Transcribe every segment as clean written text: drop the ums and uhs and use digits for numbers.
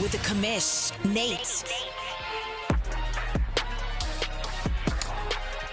With the commish, Nate.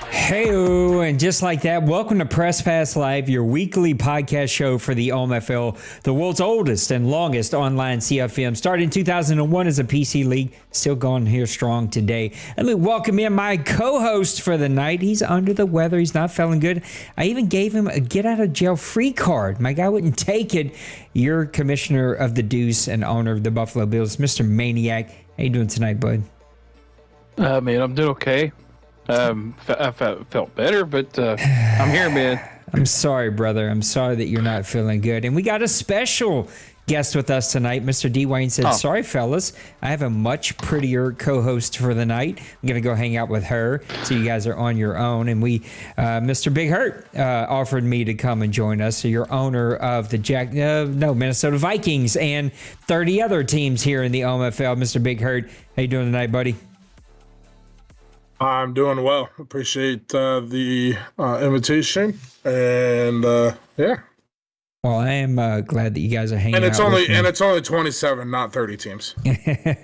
Hey-o, and just like that, welcome to Press Pass Live, your weekly podcast show for the OMFL, the world's oldest and longest online CFM. Started in 2001 as a PC league, still going here strong today. Let me welcome in my co-host for the night. He's under the weather. He's not feeling good. I even gave him a get-out-of-jail-free card. My guy wouldn't take it. You're commissioner of the Deuce and owner of the Buffalo Bills, Mr. Maniac. How you doing tonight, bud? Man, I'm doing okay. I felt better, but I'm here, man. I'm sorry, brother. I'm sorry that you're not feeling good. And we got a special guest with us tonight. Mr. D. Wayne said, sorry, fellas. I have a much prettier co-host for the night. I'm going to go hang out with her, so you guys are on your own. And Mr. Big Hurt offered me to come and join us. So you're owner of the Minnesota Vikings and 30 other teams here in the OMFL. Mr. Big Hurt, how you doing tonight, buddy? I'm doing well. Appreciate the invitation, and yeah. Well, I am glad that you guys are hanging out. And it's only 27, not 30 teams.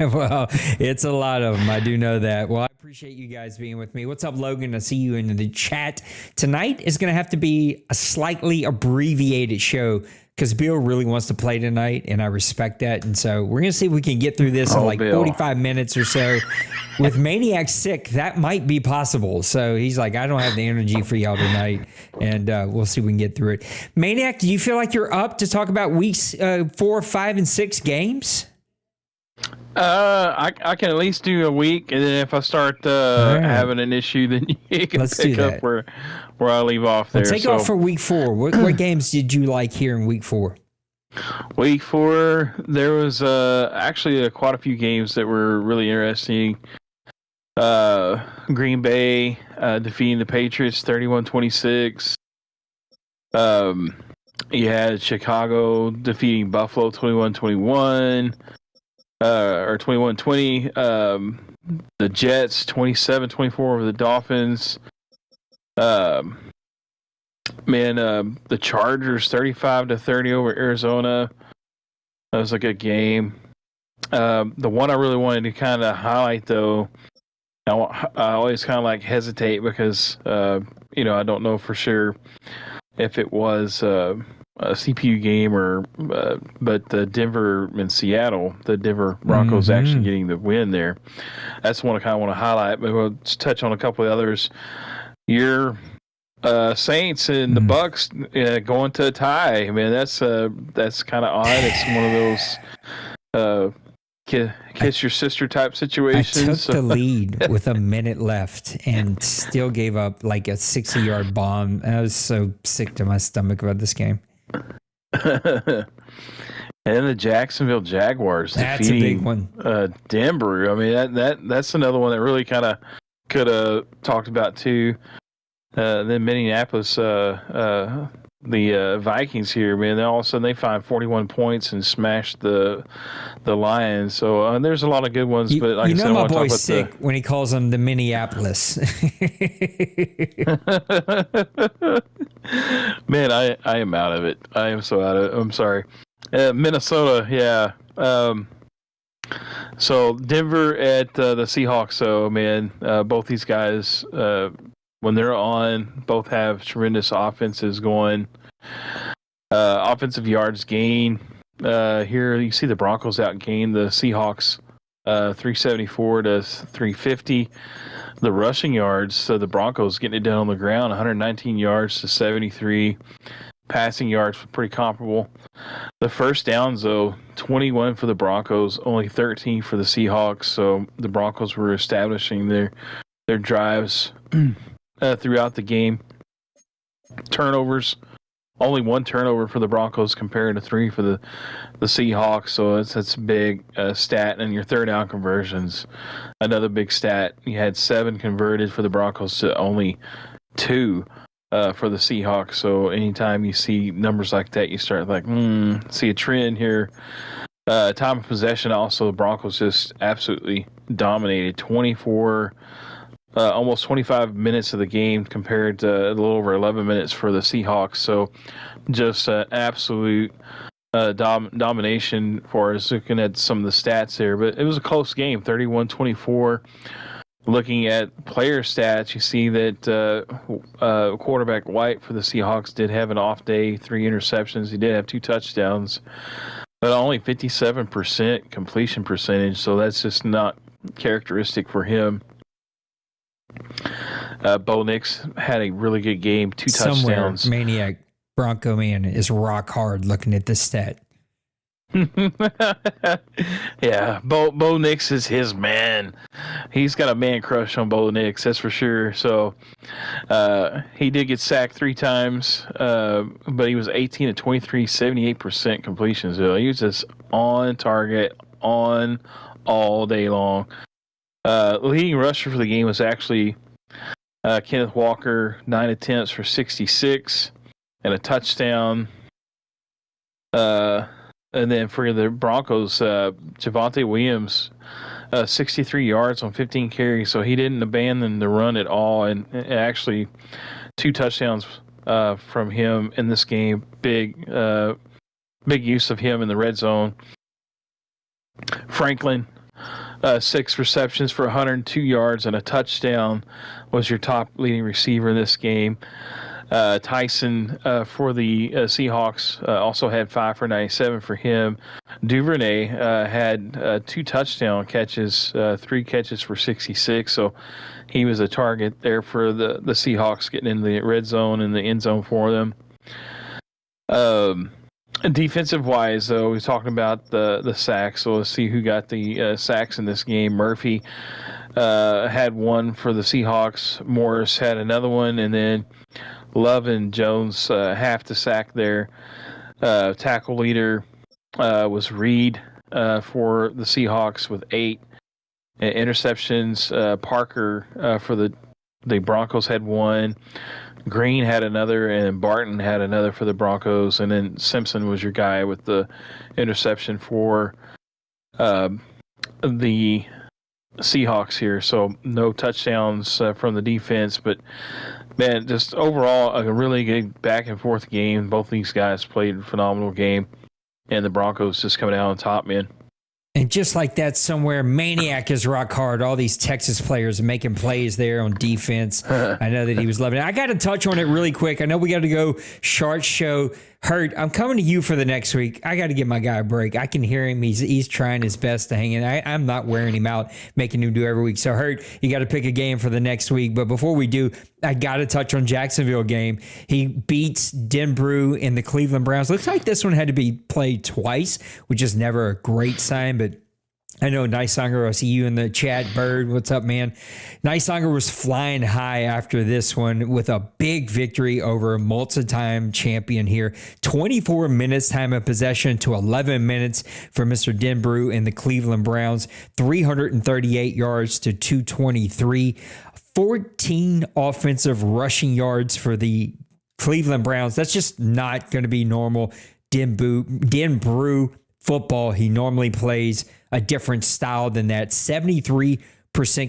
Well, it's a lot of them. I do know that. Well, I appreciate you guys being with me. What's up, Logan? I see you in the chat. Tonight is going to have to be a slightly abbreviated show because Bill really wants to play tonight, and I respect that. And so we're going to see if we can get through this in like Bill. 45 minutes or so. With Maniac sick, that might be possible. So he's like, I don't have the energy for y'all tonight, and we'll see if we can get through it. Maniac, do you feel like you're up to talk about weeks 4, 5, and 6 games? I can at least do a week, and then if I start having an issue, then you can pick up where I leave off there. Well, take off for week 4. What games did you like here in week 4? Week 4, there was actually quite a few games that were really interesting. Green Bay defeating the Patriots 31-26. You had Chicago defeating Buffalo 21-21. Or 21-20. The Jets 27-24 over the Dolphins. The Chargers 35-30 over Arizona. That was a good game. The one I really wanted to kind of highlight, though, I always kind of like hesitate because I don't know for sure if it was a CPU game but the Denver and Seattle, the Denver Broncos actually getting the win there. That's the one I kind of want to highlight, but we'll just touch on a couple of others. your Saints and the Bucks going to a tie. I mean, that's kind of odd. It's one of those kiss your sister type situations. I took the lead with a minute left and still gave up like a 60-yard bomb. I was so sick to my stomach about this game. And the Jacksonville Jaguars That's a big one. Denver. I mean, that's another one that really kind of could have talked about too. Then Minneapolis, the Vikings here, man. Then all of a sudden they find 41 points and smash the Lions. So there's a lot of good ones. But like I said, my boy's sick when he calls them the Minneapolis. Man, I am out of it. I am so out of it. I'm sorry. Minnesota, yeah. So Denver at the Seahawks. So man, both these guys, when they're on, both have tremendous offenses going. Offensive yards gain. Here you see the Broncos outgain the Seahawks 374 to 350. The rushing yards, so the Broncos getting it done on the ground, 119 yards to 73. Passing yards were pretty comparable. The first downs, though, 21 for the Broncos, only 13 for the Seahawks. So the Broncos were establishing their drives throughout the game. Turnovers, only one turnover for the Broncos compared to 3 for the Seahawks. So that's a big stat. And your third down conversions, another big stat. You had 7 converted for the Broncos to only 2 for the Seahawks. So anytime you see numbers like that, you start like, see a trend here. Time of possession, also the Broncos just absolutely dominated. 24, almost 25 minutes of the game compared to a little over 11 minutes for the Seahawks. So just absolute domination for us, looking at some of the stats there. But it was a close game, 31-24. Looking at player stats, you see that quarterback White for the Seahawks did have an off day, 3 interceptions. He did have 2 touchdowns, but only 57% completion percentage, so that's just not characteristic for him. Bo Nix had a really good game, 2 touchdowns. Maniac Bronco Man is rock hard looking at this stat. Yeah, Bo Nix is his man. He's got a man crush on Bo Nix, that's for sure. So he did get sacked 3 times, but he was 18 to 23, 78% completion. So he was just on target, on all day long. Leading rusher for the game was actually Kenneth Walker, 9 attempts for 66 and a touchdown. And then for the Broncos, Javonte Williams, 63 yards on 15 carries, so he didn't abandon the run at all, and actually 2 touchdowns from him in this game. Big use of him in the red zone. Franklin, 6 receptions for 102 yards and a touchdown, was your top leading receiver in this game. Tyson for the Seahawks also had 5 for 97 for him. Duvernay had 2 touchdown catches, 3 catches for 66. So he was a target there for the Seahawks, getting in the red zone and the end zone for them. Defensive wise, though, we're talking about the sacks. So let's see who got the sacks in this game. Murphy had 1 for the Seahawks. Morris had another one, and then Love and Jones half the sack there. Tackle leader was Reed for the Seahawks with 8 interceptions. Parker for the Broncos had 1. Green had another, and Barton had another for the Broncos. And then Simpson was your guy with the interception for the Seahawks here. So no touchdowns from the defense, but man, just overall a really good back and forth game. Both these guys played a phenomenal game, and the Broncos just coming out on top, man. And just like that, somewhere, Maniac is rock hard. All these Texas players making plays there on defense. I know that he was loving it. I got to touch on it really quick. I know we got to go. Short show. Hurt, I'm coming to you for the next week. I got to give my guy a break. I can hear him. He's trying his best to hang in. I'm not wearing him out, making him do every week. So, Hurt, you got to pick a game for the next week. But before we do, I got to touch on Jacksonville game. He beats Denbrew in the Cleveland Browns. Looks like this one had to be played twice, which is never a great sign, but I know Nysonger, I see you in the chat. Bird, what's up, man? Nysonger was flying high after this one with a big victory over a multi-time champion here. 24 minutes time of possession to 11 minutes for Mr. Denbrew and the Cleveland Browns. 338 yards to 223. 14 offensive rushing yards for the Cleveland Browns. That's just not going to be normal Denbrew football. He normally plays a different style than that. 73%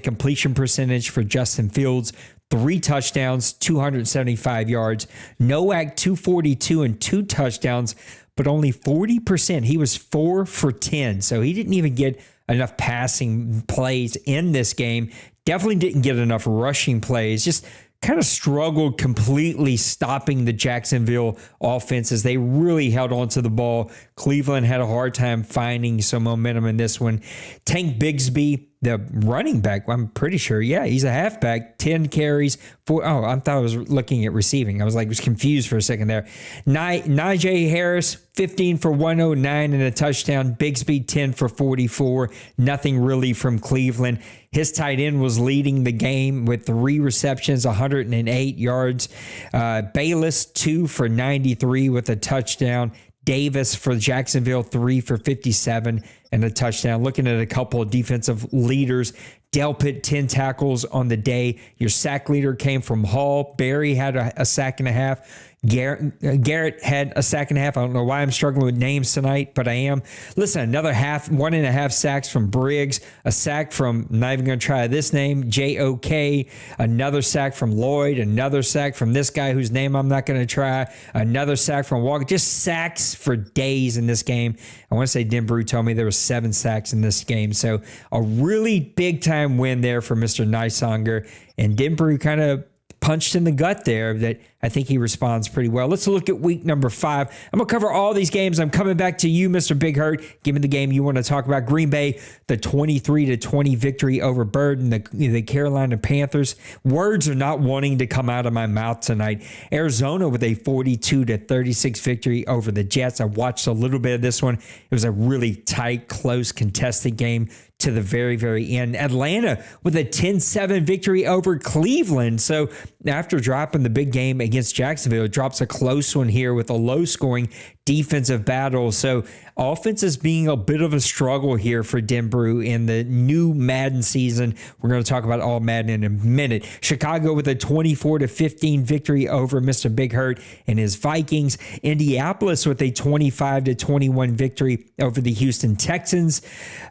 completion percentage for Justin Fields, 3 touchdowns, 275 yards. Nowak 242 and 2 touchdowns, but only 40%. He was 4 for 10, so he didn't even get enough passing plays in this game. Definitely didn't get enough rushing plays. Just kind of struggled completely stopping the Jacksonville offense as they really held on to the ball. Cleveland had a hard time finding some momentum in this one. Tank Bigsby, the running back, I'm pretty sure, yeah, he's a halfback, 10 carries. I thought I was looking at receiving. I was confused for a second there. Najee Harris, 15 for 109 and a touchdown. Bigsby, 10 for 44. Nothing really from Cleveland. His tight end was leading the game with 3 receptions, 108 yards. Bayless, 2 for 93 with a touchdown. Davis for Jacksonville, 3 for 57 and a touchdown. Looking at a couple of defensive leaders, Delpit, 10 tackles on the day. Your sack leader came from Hall. Barry had a sack and a half. Garrett had a sack and a half. I don't know why I'm struggling with names tonight, but I am. Listen, another 1.5 sacks from Briggs, a sack from, not even going to try this name, JOK, another sack from Lloyd, another sack from this guy whose name I'm not going to try, another sack from Walker. Just sacks for days in this game. I want to say Denbrew told me there was 7 sacks in this game. So a really big time win there for Mr. Nysonger, and Denbrew kind of punched in the gut there that I think he responds pretty well. Let's look at week number 5. I'm going to cover all these games. I'm coming back to you, Mr. Big Hurt. Give me the game you want to talk about. Green Bay, the 23-20 victory over Bird and the Carolina Panthers. Words are not wanting to come out of my mouth tonight. Arizona with a 42-36 victory over the Jets. I watched a little bit of this one. It was a really tight, close, contested game to the very, very end. Atlanta with a 10-7 victory over Cleveland. So after dropping the big game against Jacksonville, it drops a close one here with a low-scoring defensive battle. So offense is being a bit of a struggle here for Denbrew in the new Madden season. We're going to talk about All-Madden in a minute. Chicago with a 24-15 victory over Mr. Big Hurt and his Vikings. Indianapolis with a 25-21 victory over the Houston Texans.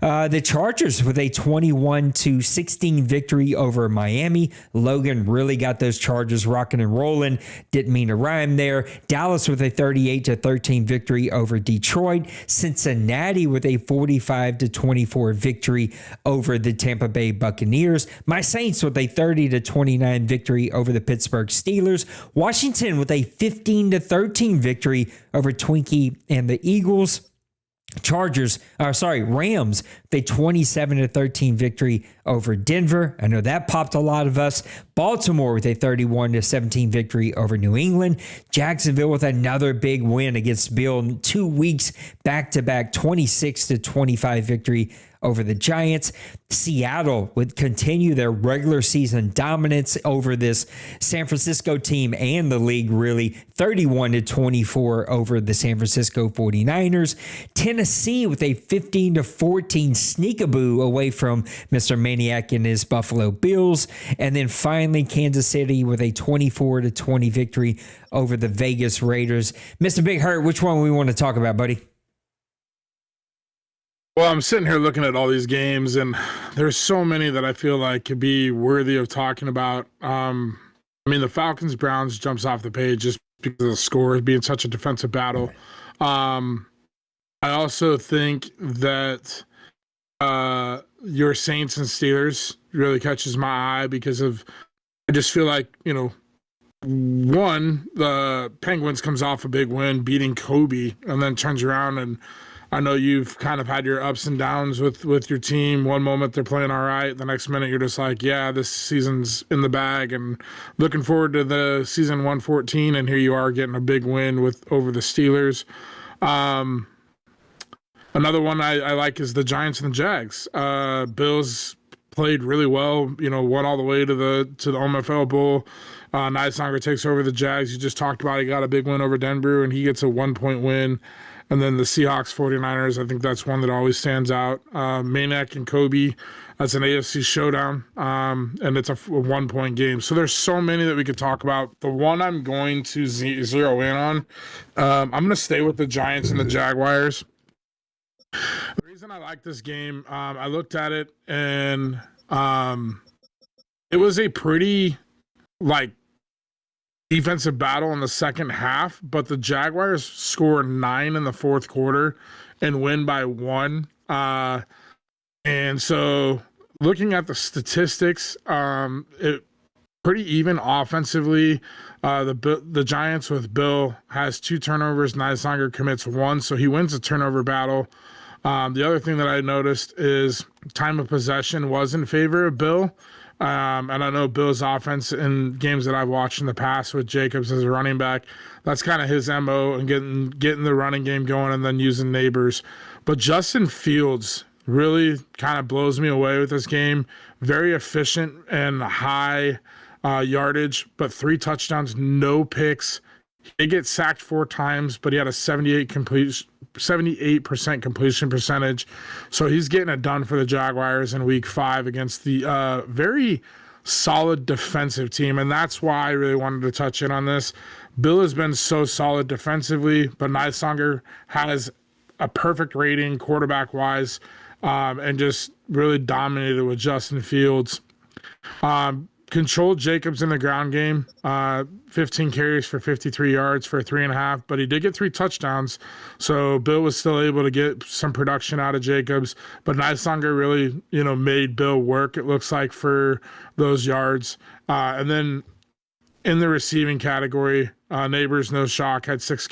The Chargers with a 21-16 victory over Miami. Logan really got those Chargers rocking and rolling. Didn't mean to rhyme there. Dallas with a 38-13 victory over Detroit. Cincinnati with a 45-24 victory over the Tampa Bay Buccaneers. My Saints with a 30-29 victory over the Pittsburgh Steelers. Washington with a 15-13 victory over Twinkie and the Eagles. Rams, the 27-13 victory over Denver. I know that popped a lot of us. Baltimore with a 31-17 victory over New England. Jacksonville with another big win against Bill. 2 weeks back-to-back 26-25 victory over the Giants. Seattle would continue their regular season dominance over this San Francisco team and the league, really. 31-24 over the San Francisco 49ers. Tennessee with a 15-14 sneakaboo away from Mr. Maniac and his Buffalo Bills. And then finally, Kansas City with a 24-20 victory over the Vegas Raiders. Mr. Big Hurt, which one we want to talk about, buddy? Well, I'm sitting here looking at all these games, and there's so many that I feel like could be worthy of talking about. The Falcons-Browns jumps off the page just because of the score being such a defensive battle. I also think that your Saints and Steelers really catches my eye because of, I just feel like, one, the Penguins comes off a big win, beating Kobe, and then turns around. And I know you've kind of had your ups and downs with your team. One moment they're playing all right, the next minute you're just like, yeah, this season's in the bag, and looking forward to the season 114. And here you are getting a big win over the Steelers. Another one I like is the Giants and the Jags. Bills played really well, won all the way to the OMFL Bowl. Nisanger takes over the Jags. You just talked about he got a big win over Denver, and he gets a 1-point win. And then the Seahawks 49ers, I think that's one that always stands out. Maniac and Kobe, that's an AFC showdown, and it's a 1-point game. So there's so many that we could talk about. The one I'm going to zero in on, I'm going to stay with the Giants and the Jaguars. The reason I like this game, I looked at it, and it was a pretty, defensive battle in the second half, but the Jaguars score 9 in the fourth quarter and win by 1. And so looking at the statistics, it pretty even offensively. The Giants with Bill has 2 turnovers. Nisanger commits 1, so he wins the turnover battle. The other thing that I noticed is time of possession was in favor of Bill. And I know Bill's offense in games that I've watched in the past with Jacobs as a running back, that's kind of his MO, and getting the running game going and then using neighbors. But Justin Fields really kind of blows me away with this game. Very efficient and high yardage, but 3 touchdowns, no picks. He gets sacked 4 times, but he had a 78% completion percentage. So he's getting it done for the Jaguars in week 5 against the very solid defensive team. And that's why I really wanted to touch in on this. Bill has been so solid defensively, but Nisanger has a perfect rating quarterback-wise, and just really dominated with Justin Fields. Controlled Jacobs in the ground game, 15 carries for 53 yards for 3.5, but he did get 3 touchdowns. So Bill was still able to get some production out of Jacobs, but Nisanger really, made Bill work, it looks like, for those yards. And then in the receiving category, Neighbors, no shock, had 6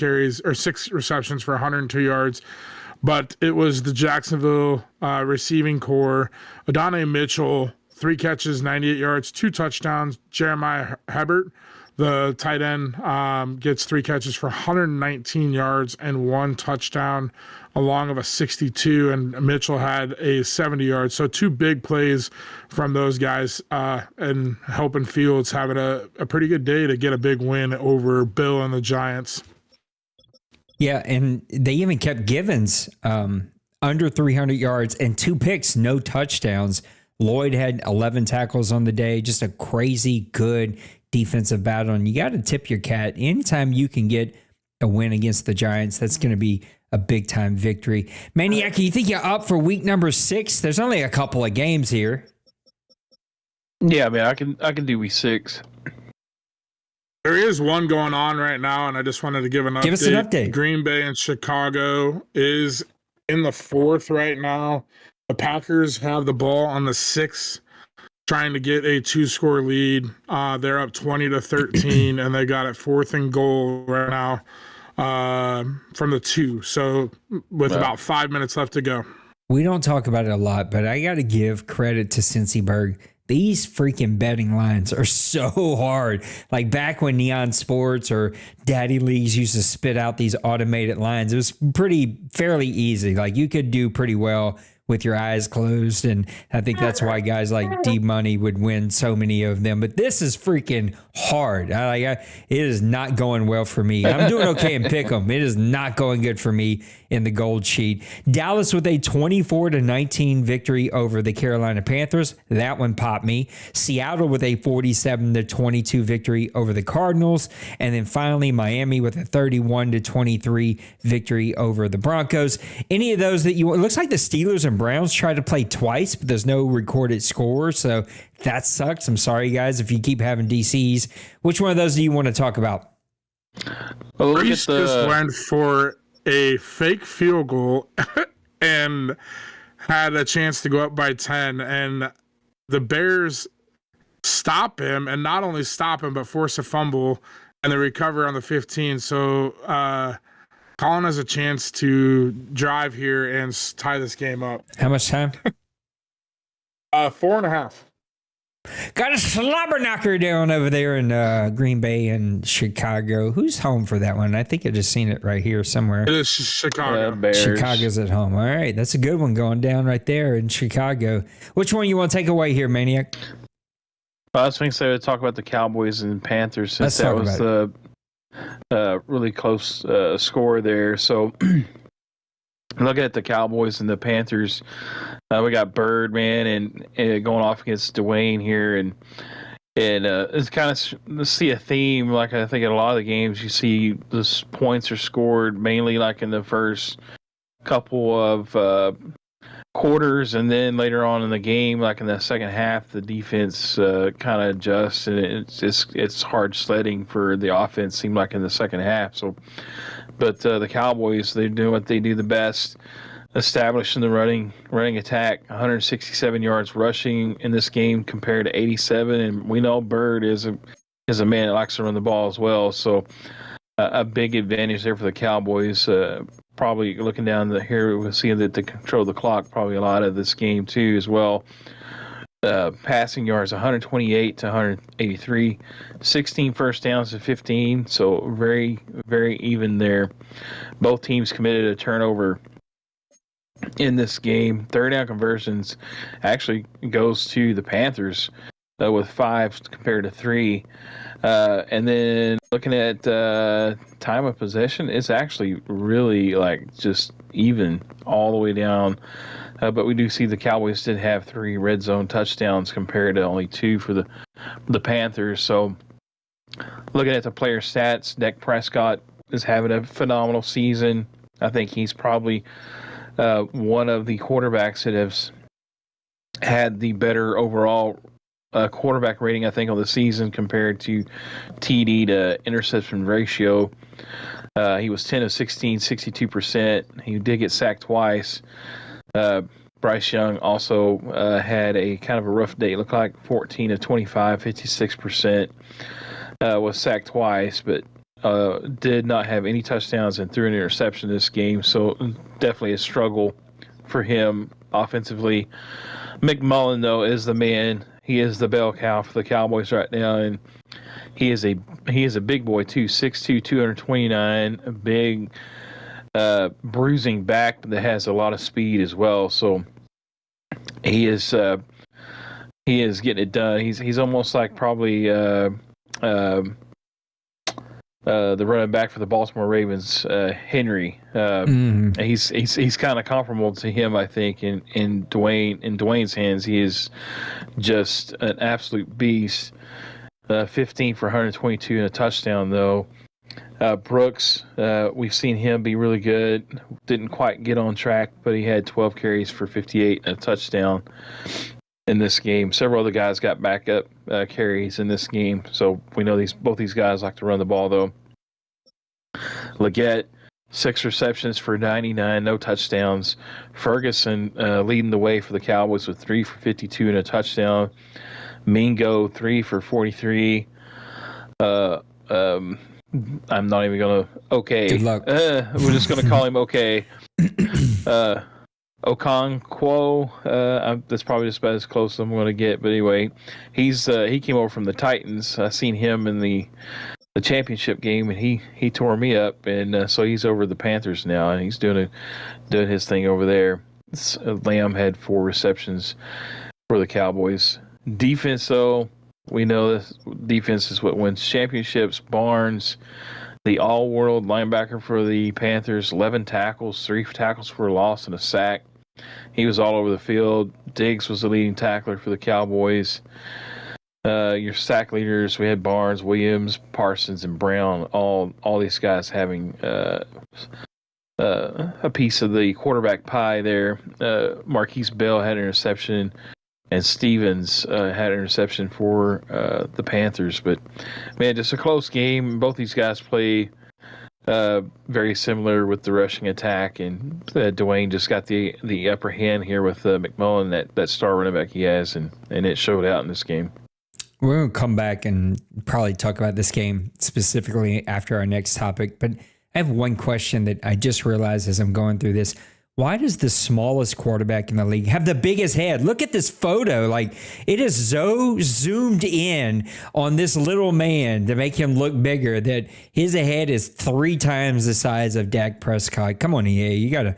receptions for 102 yards. But it was the Jacksonville receiving core. Adonai Mitchell, 3 catches, 98 yards, 2 touchdowns. Jeremiah Hebert, the tight end, gets 3 catches for 119 yards and 1 touchdown, along of a 62. And Mitchell had a 70 yards. So 2 big plays from those guys, and helping Fields having a pretty good day to get a big win over Bill and the Giants. Yeah, and they even kept Givens under 300 yards and 2 picks, no touchdowns. Lloyd had 11 tackles on the day, just a crazy good defensive battle. And you got to tip your cap. Anytime you can get a win against the Giants, that's going to be a big-time victory. Maniac, you think you're up for week number 6? There's only a couple of games here. Yeah, man, I can do week 6. There is one going on right now, and I just wanted to give an update. Give us an update. Green Bay and Chicago is in the 4th right now. The Packers have the ball on the 6th, trying to get a 2-score lead. They're up 20-13, and they got it 4th and goal right now from the 2. So with about 5 minutes left to go. We don't talk about it a lot, but I got to give credit to Cincyberg. These freaking betting lines are so hard. Like back when Neon Sports or Daddy Leagues used to spit out these automated lines, it was fairly easy. Like you could do pretty well with your eyes closed. And I think that's why guys like D-Money would win so many of them. But this is freaking hard. It is not going well for me. I'm doing okay in Pick'em. It is not going good for me in the gold sheet. Dallas with a 24-19 victory over the Carolina Panthers. That one popped me. Seattle with a 47-22 victory over the Cardinals. And then finally, Miami with a 31-23 victory over the Broncos. Any of those that it looks like the Steelers and Browns tried to play twice, but there's no recorded score. So that sucks. I'm sorry, guys, if you keep having DCs. Which one of those do you want to talk about? Well, Reese just went for a fake field goal and had a chance to go up by 10. And the Bears stop him, and not only stop him, but force a fumble and then recover on the 15. So Colin has a chance to drive here and tie this game up. How much time? 4.5. Got a slobber knocker down over there in Green Bay and Chicago. Who's home for that one? I think I just seen it right here somewhere. It is Chicago. Bears. Chicago's at home. All right, that's a good one going down right there in Chicago. Which one you want to take away here, Maniac? I was going to talk about the Cowboys and Panthers since that was the really close score there. So looking at the Cowboys and the Panthers, we got Birdman and going off against Dwayne here, and it's kind of see a theme. Like I think in a lot of the games, you see the points are scored mainly like in the first couple of quarters, and then later on in the game, like in the second half, the defense kind of adjusts, and it's hard sledding for the offense. Seemed like in the second half. So, but the Cowboys, they do what they do the best, establishing the running attack. 167 yards rushing in this game compared to 87, and we know Bird is a man that likes to run the ball as well. So, a big advantage there for the Cowboys. Probably looking down here, we'll see that they control the clock probably a lot of this game too as well. Passing yards 128 to 183, 16 first downs to 15, so very, very even there. Both teams committed a turnover in this game. Third down conversions actually goes to the Panthers with 5 compared to 3. And then looking at time of possession, it's actually really like just even all the way down. But we do see the Cowboys did have 3 red zone touchdowns compared to only 2 for the Panthers. So looking at the player stats, Dak Prescott is having a phenomenal season. I think he's probably one of the quarterbacks that has had the better overall quarterback rating, I think, on the season compared to TD to interception ratio. He was 10 of 16, 62%. He did get sacked twice. Bryce Young also had a kind of a rough day. It looked like 14 of 25, 56%. Was sacked twice, but did not have any touchdowns and threw an interception this game. So definitely a struggle for him offensively. McMullen, though, is the man. He is the bell cow for the Cowboys right now, and he is a big boy too, 6'2", 229, a big bruising back that has a lot of speed as well. So he is getting it done. He's almost like probably the running back for the Baltimore Ravens, Henry. He's kind of comparable to him, I think. In Dwayne's hands, he is just an absolute beast. 15 for 122 and a touchdown, though. Brooks, we've seen him be really good. Didn't quite get on track, but he had 12 carries for 58 and a touchdown in this game. Several other guys got backup carries in this game, so we know both these guys like to run the ball, though. Leggett, 6 receptions for 99, no touchdowns. Ferguson leading the way for the Cowboys with 3 for 52 and a touchdown. Mingo, 3 for 43. I'm not even going to... Okay. Good luck. We're just going to call him okay. Okonkwo, that's probably just about as close as I'm going to get. But anyway, he came over from the Titans. I seen him in the championship game, and he tore me up. And so he's over the Panthers now, and he's doing his thing over there. Lamb had 4 receptions for the Cowboys. Defense, though, we know this defense is what wins championships. Barnes, the all-world linebacker for the Panthers, 11 tackles, 3 tackles for a loss and a sack. He was all over the field. Diggs was the leading tackler for the Cowboys. Your sack leaders, we had Barnes, Williams, Parsons, and Brown. All these guys having a piece of the quarterback pie there. Marquise Bell had an interception, and Stevens had an interception for the Panthers. But, man, just a close game. Both these guys play very similar with the rushing attack, and Dwayne just got the upper hand here with McMullen, that star running back he has, and it showed out in this game. We're going to come back and probably talk about this game specifically after our next topic. But I have one question that I just realized as I'm going through this. Why does the smallest quarterback in the league have the biggest head? Look at this photo. Like, it is so zoomed in on this little man to make him look bigger that his head is 3 times the size of Dak Prescott. Come on, EA. You gotta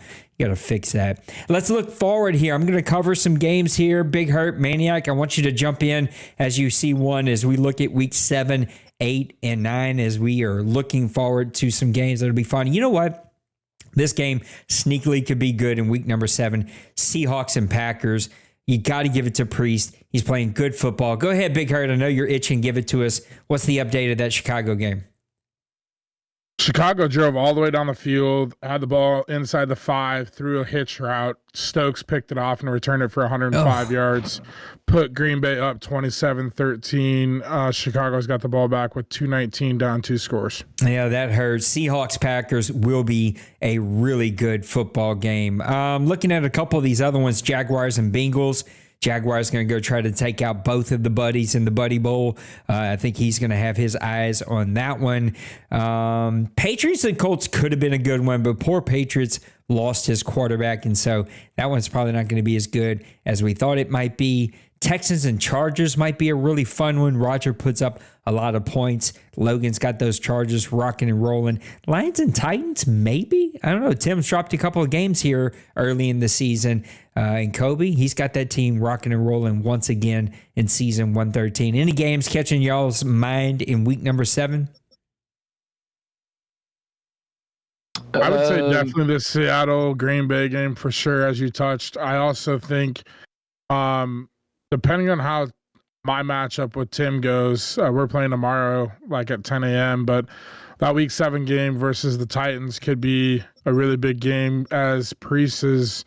fix that. Let's look forward here. I'm going to cover some games here. Big Hurt, Maniac, I want you to jump in as you see one as we look at week 7, 8, and 9 as we are looking forward to some games that'll be fun. You know what? This game sneakily could be good in week number 7. Seahawks and Packers. You got to give it to Priest. He's playing good football. Go ahead, Big Hurt. I know you're itching. Give it to us. What's the update of that Chicago game? Chicago drove all the way down the field, had the ball inside the 5, threw a hitch route. Stokes picked it off and returned it for 105 yards. Put Green Bay up 27-13. Chicago's got the ball back with 2:19 down 2 scores. Yeah, that hurts. Seahawks-Packers will be a really good football game. Looking at a couple of these other ones, Jaguars and Bengals. Jaguars going to go try to take out both of the buddies in the Buddy Bowl. I think he's going to have his eyes on that one. Patriots and Colts could have been a good one, but poor Patriots lost his quarterback, and so that one's probably not going to be as good as we thought it might be. Texans and Chargers might be a really fun one. Roger puts up a lot of points. Logan's got those Chargers rocking and rolling. Lions and Titans, maybe? I don't know. Tim's dropped a couple of games here early in the season. And Kobe, he's got that team rocking and rolling once again in season 113. Any games catching y'all's mind in week number 7? I would say definitely the Seattle Green Bay game for sure, as you touched. I also think depending on how my matchup with Tim goes, we're playing tomorrow like at 10 a.m., but that week 7 game versus the Titans could be a really big game as Priest is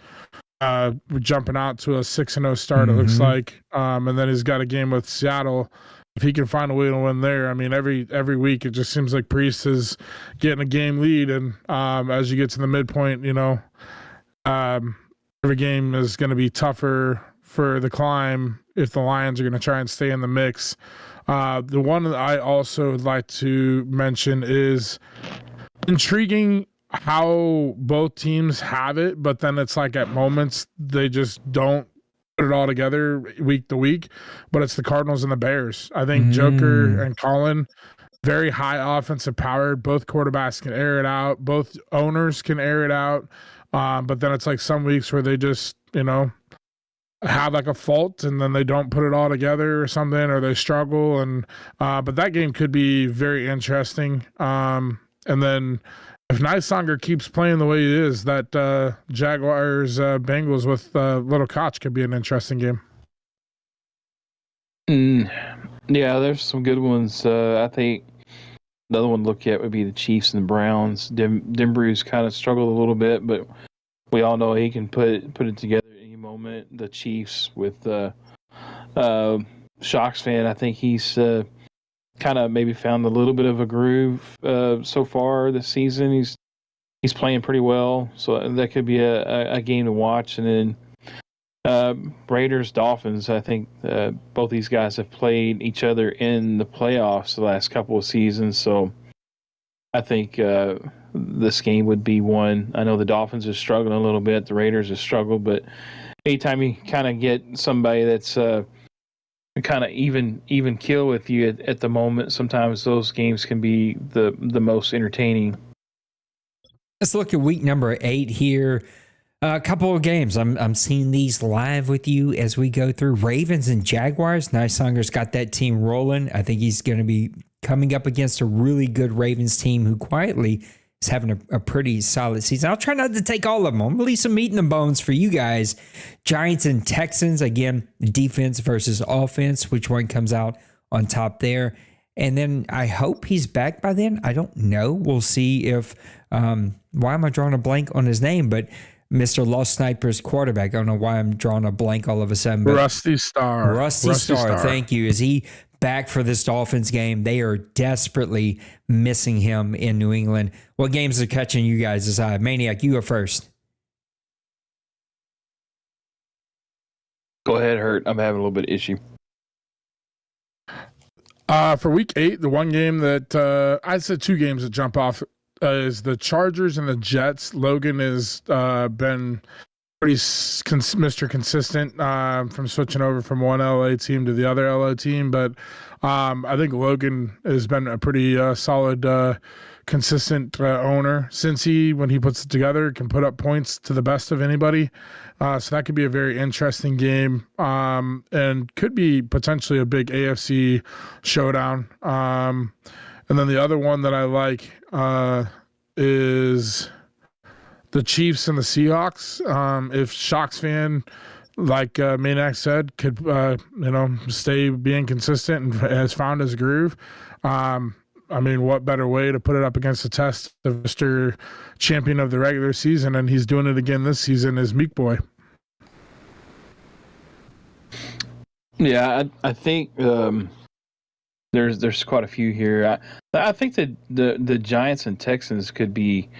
jumping out to a 6-0 start, it looks like. And then he's got a game with Seattle. If he can find a way to win there, I mean, every week it just seems like Priest is getting a game lead. And as you get to the midpoint, every game is going to be tougher for the climb if the Lions are going to try and stay in the mix. The one that I also would like to mention is intriguing how both teams have it, but then it's like at moments they just don't put it all together week to week. But it's the Cardinals and the Bears. I think Joker and Colin, very high offensive power. Both quarterbacks can air it out. Both owners can air it out. But then it's like some weeks where they just, have like a fault and then they don't put it all together or something, or they struggle. And but that game could be very interesting. And then if Nysanger keeps playing the way he is, that Jaguars Bengals with Little Koch could be an interesting game. Yeah, there's some good ones. I think the other one to look at would be the Chiefs and the Browns. Denver's kind of struggled a little bit, but we all know he can put it together at any moment. The Chiefs with Shocks fan, I think he's kind of maybe found a little bit of a groove so far this season. He's playing pretty well, so that could be a game to watch. And then Raiders Dolphins, I think both these guys have played each other in the playoffs the last couple of seasons, so I think this game would be one. I know the Dolphins are struggling a little bit, the Raiders have struggled, but anytime you kind of get somebody that's kind of even kill with you at the moment, sometimes those games can be the most entertaining. Let's look at week number 8 here. A couple of games. I'm seeing these live with you as we go through. Ravens and Jaguars. Nysanger's got that team rolling. I think he's going to be coming up against a really good Ravens team who quietly is having a pretty solid season. I'll try not to take all of them. I'm going to leave some meat in the bones for you guys. Giants and Texans. Again, defense versus offense. Which one comes out on top there? And then I hope he's back by then. I don't know. We'll see if... why am I drawing a blank on his name? But Mr. Lost Sniper's quarterback. I don't know why I'm drawing a blank all of a sudden. But Rusty Starr. Rusty Starr. Thank you. Is he back for this Dolphins game? They are desperately missing him in New England. What games are catching you guys' eye? Maniac, you go first. Go ahead, Hurt. I'm having a little bit of issue. For week 8, the one game that I'd say 2 games that jump off is the Chargers and the Jets. Logan has been pretty Mr. Consistent from switching over from one LA team to the other LA team, but I think Logan has been a pretty solid, consistent owner since when he puts it together, can put up points to the best of anybody. So that could be a very interesting game, and could be potentially a big AFC showdown. And then the other one that I like is the Chiefs and the Seahawks. If Shocks fan, like Maniac said, could stay being consistent and has found his groove. I mean, what better way to put it up against the test of Mr. Champion of the regular season, and he's doing it again this season, is Meek Boy. Yeah, I think there's quite a few here. I think that the Giants and Texans could be.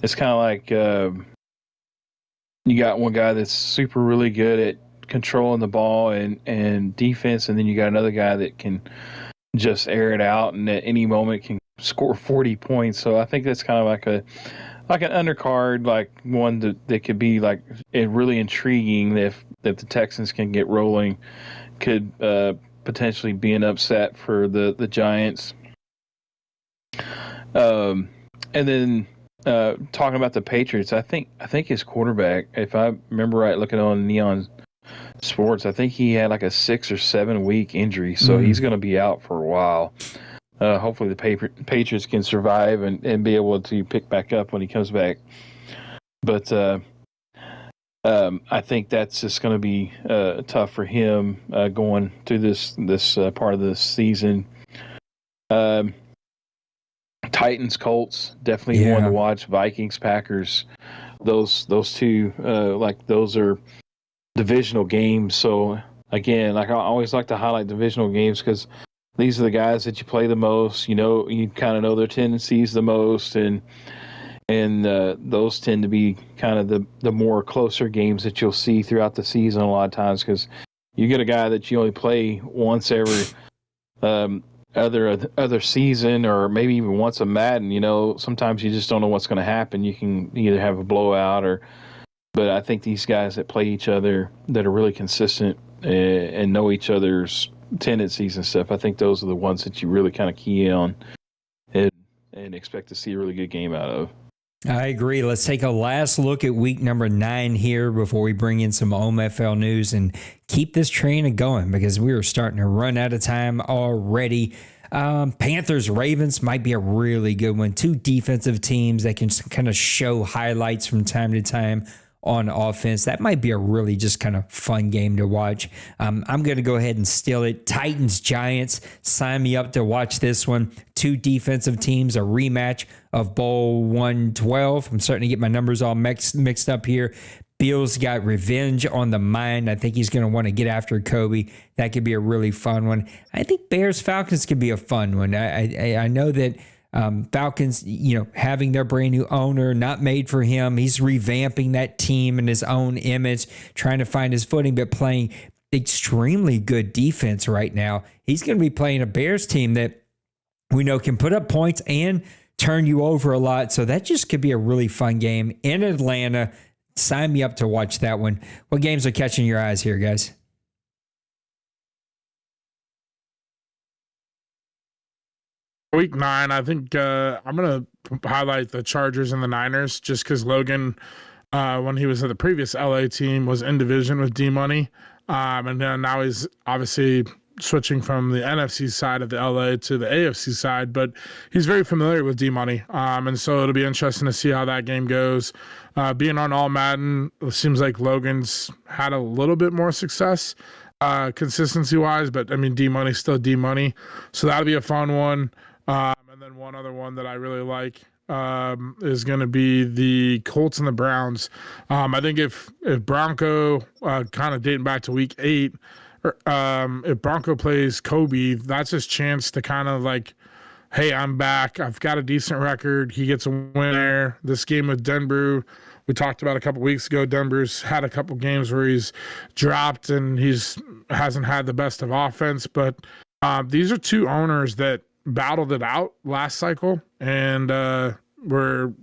It's kind of like you got one guy that's super really good at controlling the ball and defense, and then you got another guy that can just air it out and at any moment can score 40 points. So I think that's kind of like an undercard, like one that could be like really intriguing if the Texans can get rolling. Could potentially be an upset for the Giants. And then talking about the Patriots, I think his quarterback, if I remember right, looking on Neon Sports, I think he had like a 6 or 7 week injury, so he's going to be out for a while. Hopefully the Patriots can survive and be able to pick back up when he comes back. But I think that's just going to be tough for him going through this part of the season. Titans, Colts, definitely one to watch. Vikings, Packers, those two, those are divisional games. So again, like I always like to highlight divisional games because these are the guys that you play the most. You kind of know their tendencies the most, and those tend to be kind of the more closer games that you'll see throughout the season a lot of times, because you get a guy that you only play once every other season, or maybe even once a Madden. Sometimes you just don't know what's going to happen. You can either have a blowout but I think these guys that play each other that are really consistent and know each other's tendencies and stuff, I think those are the ones that you really kind of key on and expect to see a really good game out of. I agree. Let's take a last look at week number 9 here before we bring in some OMFL news and keep this train going, because we are starting to run out of time already. Panthers, Ravens might be a really good one. 2 defensive teams that can kind of show highlights from time to time on offense. That might be a really just kind of fun game to watch. I'm going to go ahead and steal it. Titans, Giants, sign me up to watch this one. 2 defensive teams, a rematch of Bowl 112. I'm starting to get my numbers all mixed up here. Bill's got revenge on the mind. I think he's going to want to get after Kobe. That could be a really fun one. I think Bears-Falcons could be a fun one. I know that Falcons, having their brand new owner, not made for him. He's revamping that team in his own image, trying to find his footing, but playing extremely good defense right now. He's going to be playing a Bears team that we know can put up points and turn you over a lot. So that just could be a really fun game in Atlanta. Sign me up to watch that one. What games are catching your eyes here, guys? Week 9, I think I'm going to highlight the Chargers and the Niners, just because Logan, when he was at the previous LA team, was in division with D-Money. And then now he's obviously switching from the NFC side of the LA to the AFC side, but he's very familiar with D-Money. And so it'll be interesting to see how that game goes. Being on All-Madden, it seems like Logan's had a little bit more success consistency-wise, but I mean, D-Money's still D-Money. So that'll be a fun one. And then one other one that I really like is going to be the Colts and the Browns. I think if Bronco, kind of dating back to week 8, if Bronco plays Kobe, that's his chance to kind of like, hey, I'm back. I've got a decent record. He gets a win there. This game with Denver, we talked about a couple weeks ago. Denver's had a couple games where he's dropped and hasn't had the best of offense, but These are two owners that battled it out last cycle and were,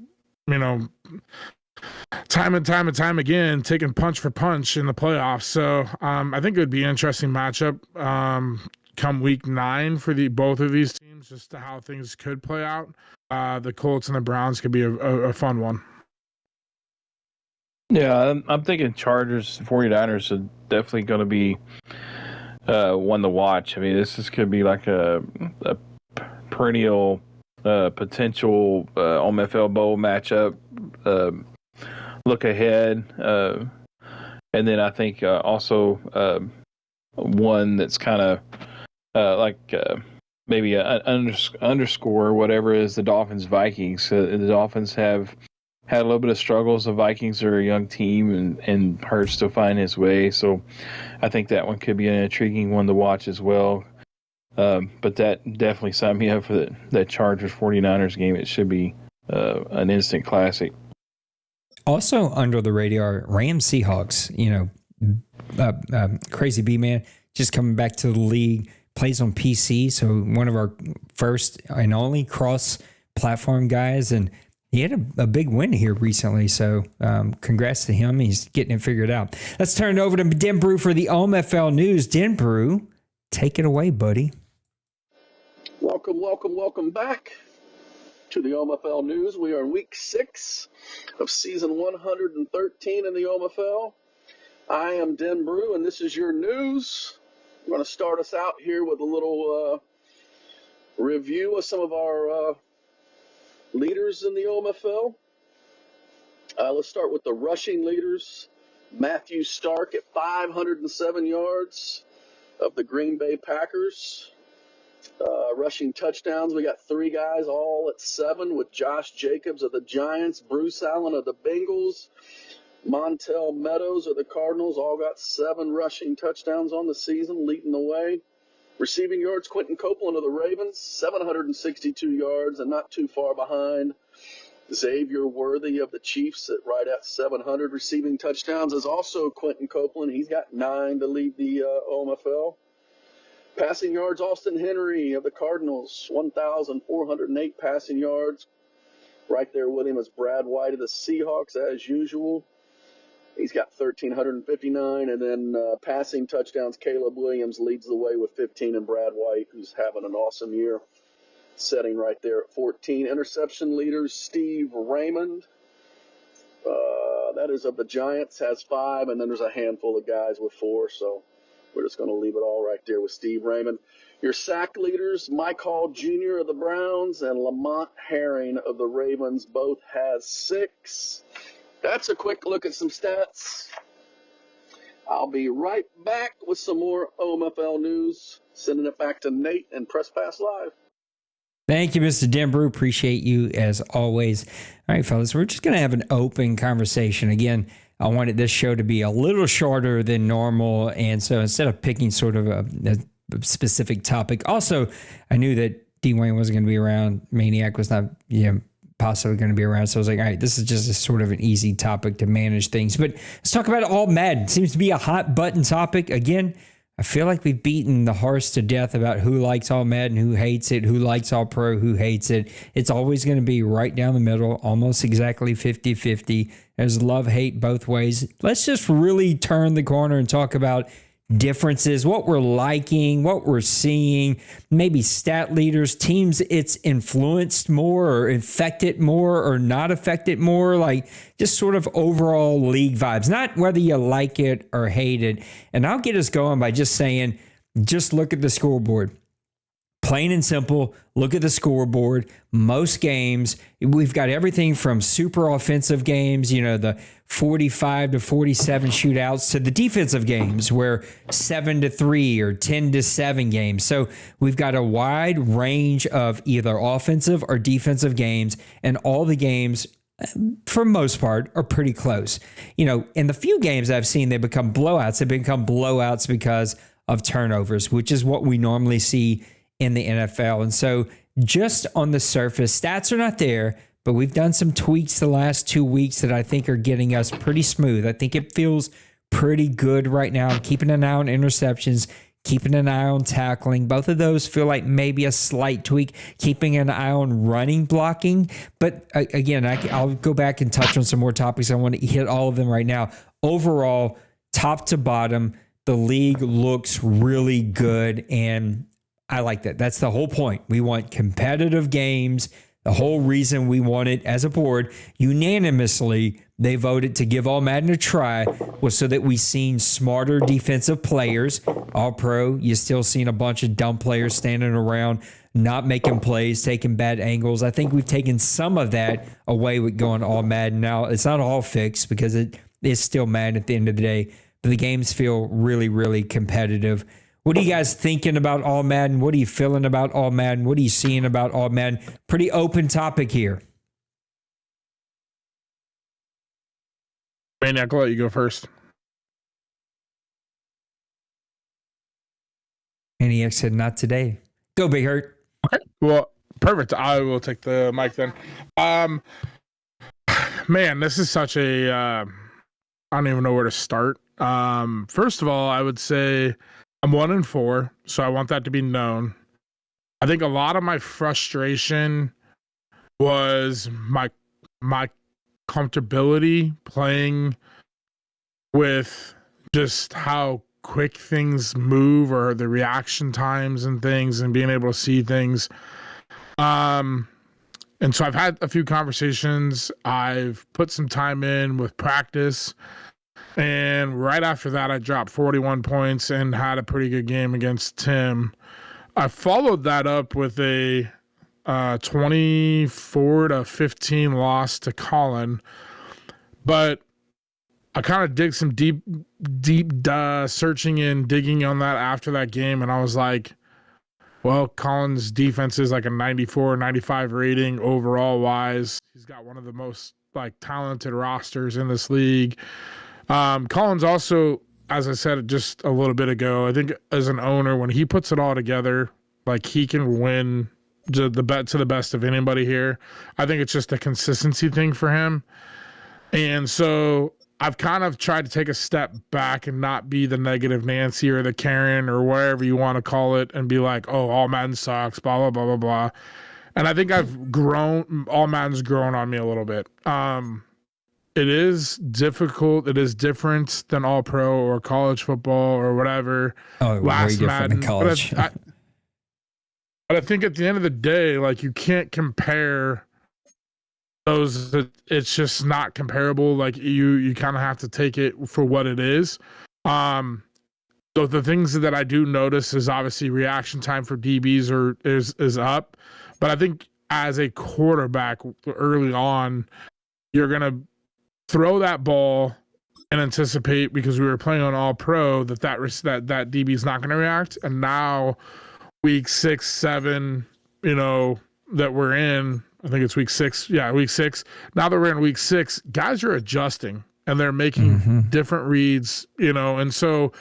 time and time again taking punch for punch in the playoffs. So I think it would be an interesting matchup come week 9 for both of these teams, just to how things could play out. The Colts and the Browns could be a fun one. Yeah, I'm thinking Chargers, 49ers are definitely going to be one to watch. I mean, this could be like a perennial potential OMFL Bowl matchup. Look ahead. And then I think also one that's kind of maybe an underscore, whatever, is the Dolphins-Vikings. The Dolphins have had a little bit of struggles. The Vikings are a young team, and Hurts still find his way. So I think that one could be an intriguing one to watch as well. But that definitely signed me up for that Chargers-49ers game. It should be an instant classic. Also under the radar, Rams Seahawks. Crazy B-Man just coming back to the league, plays on PC, so one of our first and only cross-platform guys, and he had a big win here recently, so congrats to him. He's getting it figured out. Let's turn it over to Denbrew for the OMFL News. Denbrew, take it away, buddy. Welcome back to the OMFL News. We are in week 6 of season 113 in the OMFL. I am Denbrew, and this is your news. I'm going to start us out here with a little review of some of our leaders in the OMFL. Let's start with the rushing leaders. Matthew Stark at 507 yards of the Green Bay Packers. Rushing touchdowns, we got 3 guys all at 7, with Josh Jacobs of the Giants, Bruce Allen of the Bengals, Montel Meadows of the Cardinals, all got 7 rushing touchdowns on the season, leading the way. Receiving yards, Quentin Copeland of the Ravens, 762 yards, and not too far behind Xavier Worthy of the Chiefs at right at 700. Receiving touchdowns is also Quentin Copeland. He's got 9 to lead the OMFL. Passing yards, Austin Henry of the Cardinals, 1,408 passing yards. Right there with him is Brad White of the Seahawks, as usual. He's got 1,359. And then passing touchdowns, Caleb Williams leads the way with 15, and Brad White, who's having an awesome year, setting right there at 14. Interception leaders, Steve Raymond, that is of the Giants, has 5, and then there's a handful of guys with 4, so we're just going to leave it all right there with Steve Raymond. Your sack leaders, Mike Hall Jr. of the Browns and Lamont Herring of the Ravens, both has 6. That's a quick look at some stats. I'll be right back with some more OMFL news. Sending it back to Nate and Press Pass Live. Thank you, Mr. Denbrew. Appreciate you as always. All right, fellas, we're just going to have an open conversation. Again, I wanted this show to be a little shorter than normal, and so instead of picking sort of a specific topic, also I knew that Dwayne wasn't going to be around. Maniac was not, possibly going to be around. So I was like, all right, this is just a sort of an easy topic to manage things. But let's talk about All-Madden. Seems to be a hot button topic. Again, I feel like we've beaten the horse to death about who likes All-Madden, who hates it, who likes All-Pro, who hates it. It's always going to be right down the middle, almost exactly 50-50. There's love-hate both ways. Let's just really turn the corner and talk about differences, what we're liking, what we're seeing, maybe stat leaders, teams it's influenced more or affected more or not affected more, like just sort of overall league vibes, not whether you like it or hate it. And I'll get us going by just saying, just look at the scoreboard. Plain and simple, look at the scoreboard. Most games, we've got everything from super offensive games, the 45 to 47 shootouts, to the defensive games where 7-3 or 10-7 games. So we've got a wide range of either offensive or defensive games, and all the games, for most part, are pretty close. In the few games I've seen, they become blowouts. They become blowouts because of turnovers, which is what we normally see in the NFL. And so just on the surface, stats are not there, but we've done some tweaks the last 2 weeks that I think are getting us pretty smooth. I think it feels pretty good right now. I'm keeping an eye on interceptions, keeping an eye on tackling. Both of those feel like maybe a slight tweak, keeping an eye on running blocking. But again, I'll go back and touch on some more topics. I want to hit all of them right now. Overall, top to bottom, the league looks really good, and I like that. That's the whole point. We want competitive games. The whole reason we want it as a board, unanimously, they voted to give All-Madden a try was so that we seen smarter defensive players. All-Pro, you still seen a bunch of dumb players standing around, not making plays, taking bad angles. I think we've taken some of that away with going All-Madden. Now, it's not all fixed because it is still Madden at the end of the day, but the games feel really, really competitive. What are you guys thinking about All-Madden? What are you feeling about All-Madden? What are you seeing about All-Madden? Pretty open topic here. Maniac, I'll let you go first. Maniac said, not today. Go, Big Hurt. Okay. Well, perfect. I will take the mic then. Man, this is such a... I don't even know where to start. First of all, I would say... I'm 1-4, so I want that to be known. I think a lot of my frustration was my comfortability playing with just how quick things move or the reaction times and things and being able to see things. And so I've had a few conversations. I've put some time in with practice. And right after that, I dropped 41 points and had a pretty good game against Tim. I followed that up with a 24-15 loss to Colin. But I kind of did some deep searching and digging on that after that game. And I was like, well, Colin's defense is like a 94, 95 rating overall wise. He's got one of the most like talented rosters in this league. Colin's also, as I said just a little bit ago, I think as an owner, when he puts it all together, like he can win to the best of anybody here. I think it's just a consistency thing for him. And so I've kind of tried to take a step back and not be the negative Nancy or the Karen or whatever you want to call it and be like, oh, All-Madden sucks, blah, blah, blah, blah, blah. And I think I've grown, All-Madden's grown on me a little bit. It is difficult. It is different than All-Pro or college football or whatever. Oh, way different than college. But I think at the end of the day, like you can't compare those. It's just not comparable. Like you kind of have to take it for what it is. So the things that I do notice is obviously reaction time for DBs is up. But I think as a quarterback early on, you're gonna throw that ball and anticipate, because we were playing on All-Pro, that DB is not going to react. And now week 6, 7, that we're in, I think it's week 6. Yeah, week 6. Now that we're in week 6, guys are adjusting and they're making different reads, and so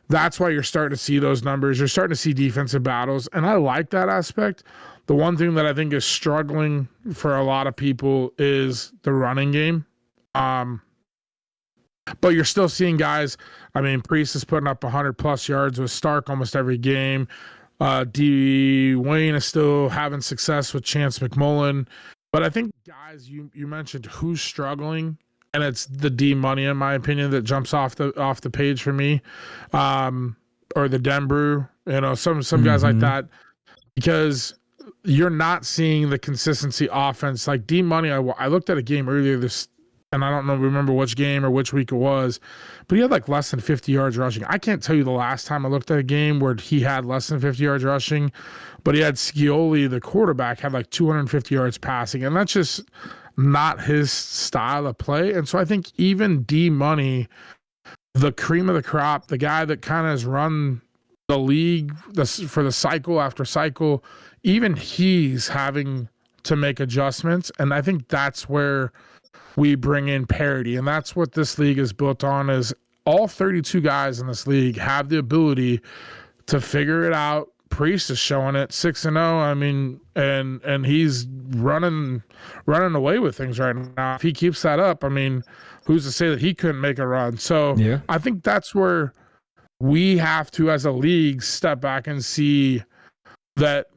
that's why you're starting to see those numbers. You're starting to see defensive battles. And I like that aspect. The one thing that I think is struggling for a lot of people is the running game. But you're still seeing guys. I mean, Priest is putting up 100+ yards with Stark almost every game. Wayne is still having success with Chance McMullen. But I think guys, you mentioned who's struggling, and it's the D Money, in my opinion, that jumps off the page for me, or the Denbrew, some guys like that, because you're not seeing the consistency offense. Like D Money, I looked at a game earlier and I don't remember which game or which week it was, but he had like less than 50 yards rushing. I can't tell you the last time I looked at a game where he had less than 50 yards rushing, but he had Scioli, the quarterback, had like 250 yards passing, and that's just not his style of play. And so I think even D Money, the cream of the crop, the guy that kind of has run the league for the cycle after cycle, even he's having to make adjustments. And I think that's where we bring in parity. And that's what this league is built on, is all 32 guys in this league have the ability to figure it out. Priest is showing it, 6-0. I mean, and he's running away with things right now. If he keeps that up, I mean, who's to say that he couldn't make a run? So yeah. I think that's where we have to, as a league, step back and see that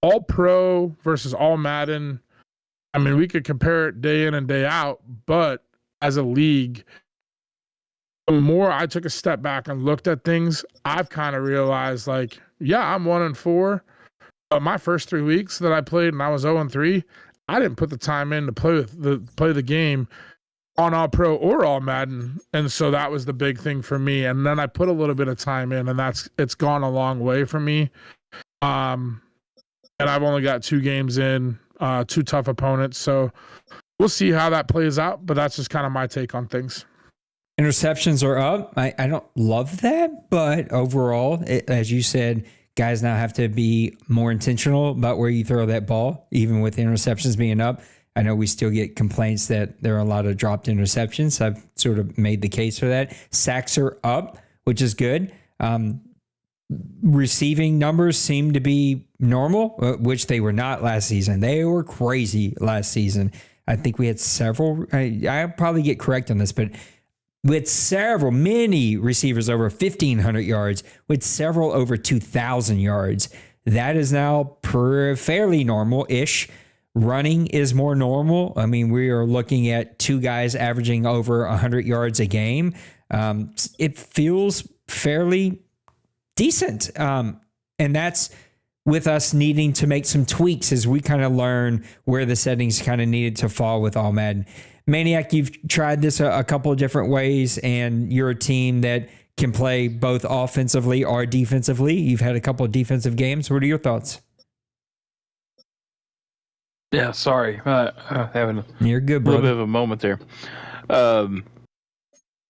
all pro versus all Madden. I mean, we could compare it day in and day out, but as a league, the more I took a step back and looked at things, I've kind of realized, like, yeah, I'm 1-4. But my first 3 weeks that I played and I was 0-3, I didn't put the time in to play the game on all pro or all Madden. And so that was the big thing for me. And then I put a little bit of time in, and it's gone a long way for me. And I've only got 2 games in, 2 tough opponents. So we'll see how that plays out, but that's just kind of my take on things. Interceptions are up. I don't love that, but overall, as you said, guys now have to be more intentional about where you throw that ball, even with interceptions being up. I know we still get complaints that there are a lot of dropped interceptions. I've sort of made the case for that. Sacks are up, which is good. Receiving numbers seem to be normal, which they were not last season. They were crazy last season. I think we had several. I'll probably get correct on this, but with many receivers over 1,500 yards, with several over 2,000 yards. That is now fairly normal-ish. Running is more normal. I mean, we are looking at 2 guys averaging over 100 yards a game. It feels fairly decent. And that's with us needing to make some tweaks as we kind of learn where the settings kind of needed to fall with All-Madden. Maniac, you've tried this a couple of different ways, and you're a team that can play both offensively or defensively. You've had a couple of defensive games. What are your thoughts? Yeah, sorry. Having You're good, little brother. bit of a moment there.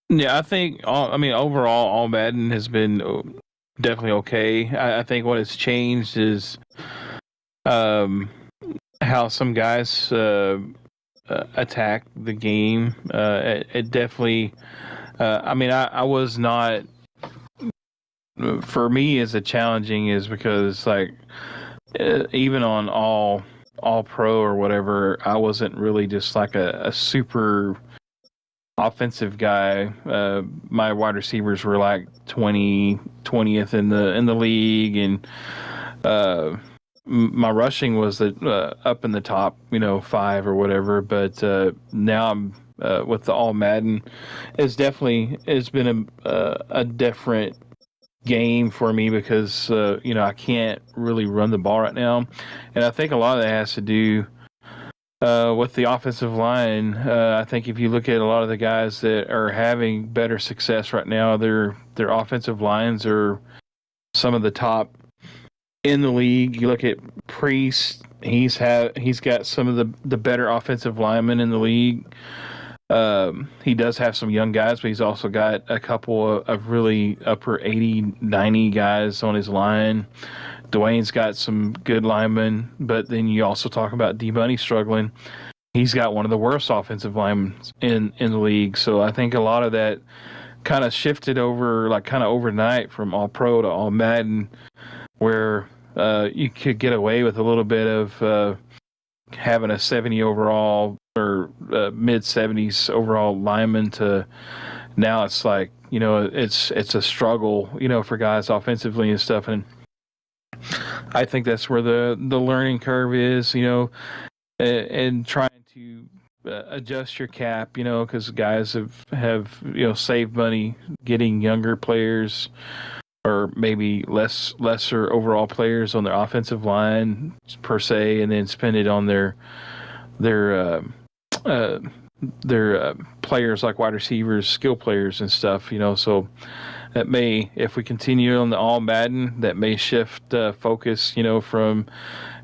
Yeah, I think, overall, All Madden has been definitely okay. I think what has changed is how some guys attack the game. It definitely, I was not, for me, as a challenging is because, like, even on all pro or whatever, I wasn't really just like a super offensive guy. My wide receivers were like 20th in the league, and my rushing was up in the top, 5 or whatever. But now I'm with the All Madden, it's been a different game for me because I can't really run the ball right now, and I think a lot of that has to do with the offensive line. I think if you look at a lot of the guys that are having better success right now, their offensive lines are some of the top in the league. You look at Priest; he's got some of the better offensive linemen in the league. He does have some young guys, but he's also got a couple of really upper 80, 90 guys on his line. Dwayne's got some good linemen, but then you also talk about D-Bunny struggling. He's got one of the worst offensive linemen in the league. So I think a lot of that kind of shifted over, like kind of overnight from All Pro to All Madden, where you could get away with a little bit of having a 70 overall or mid 70s overall lineman to now it's like, it's a struggle, for guys offensively and stuff. And I think that's where the learning curve is, and trying to adjust your cap, because guys have saved money getting younger players or maybe lesser overall players on their offensive line per se, and then spend it on their players like wide receivers, skill players and stuff, so that may, if we continue on the All Madden, that may shift focus, from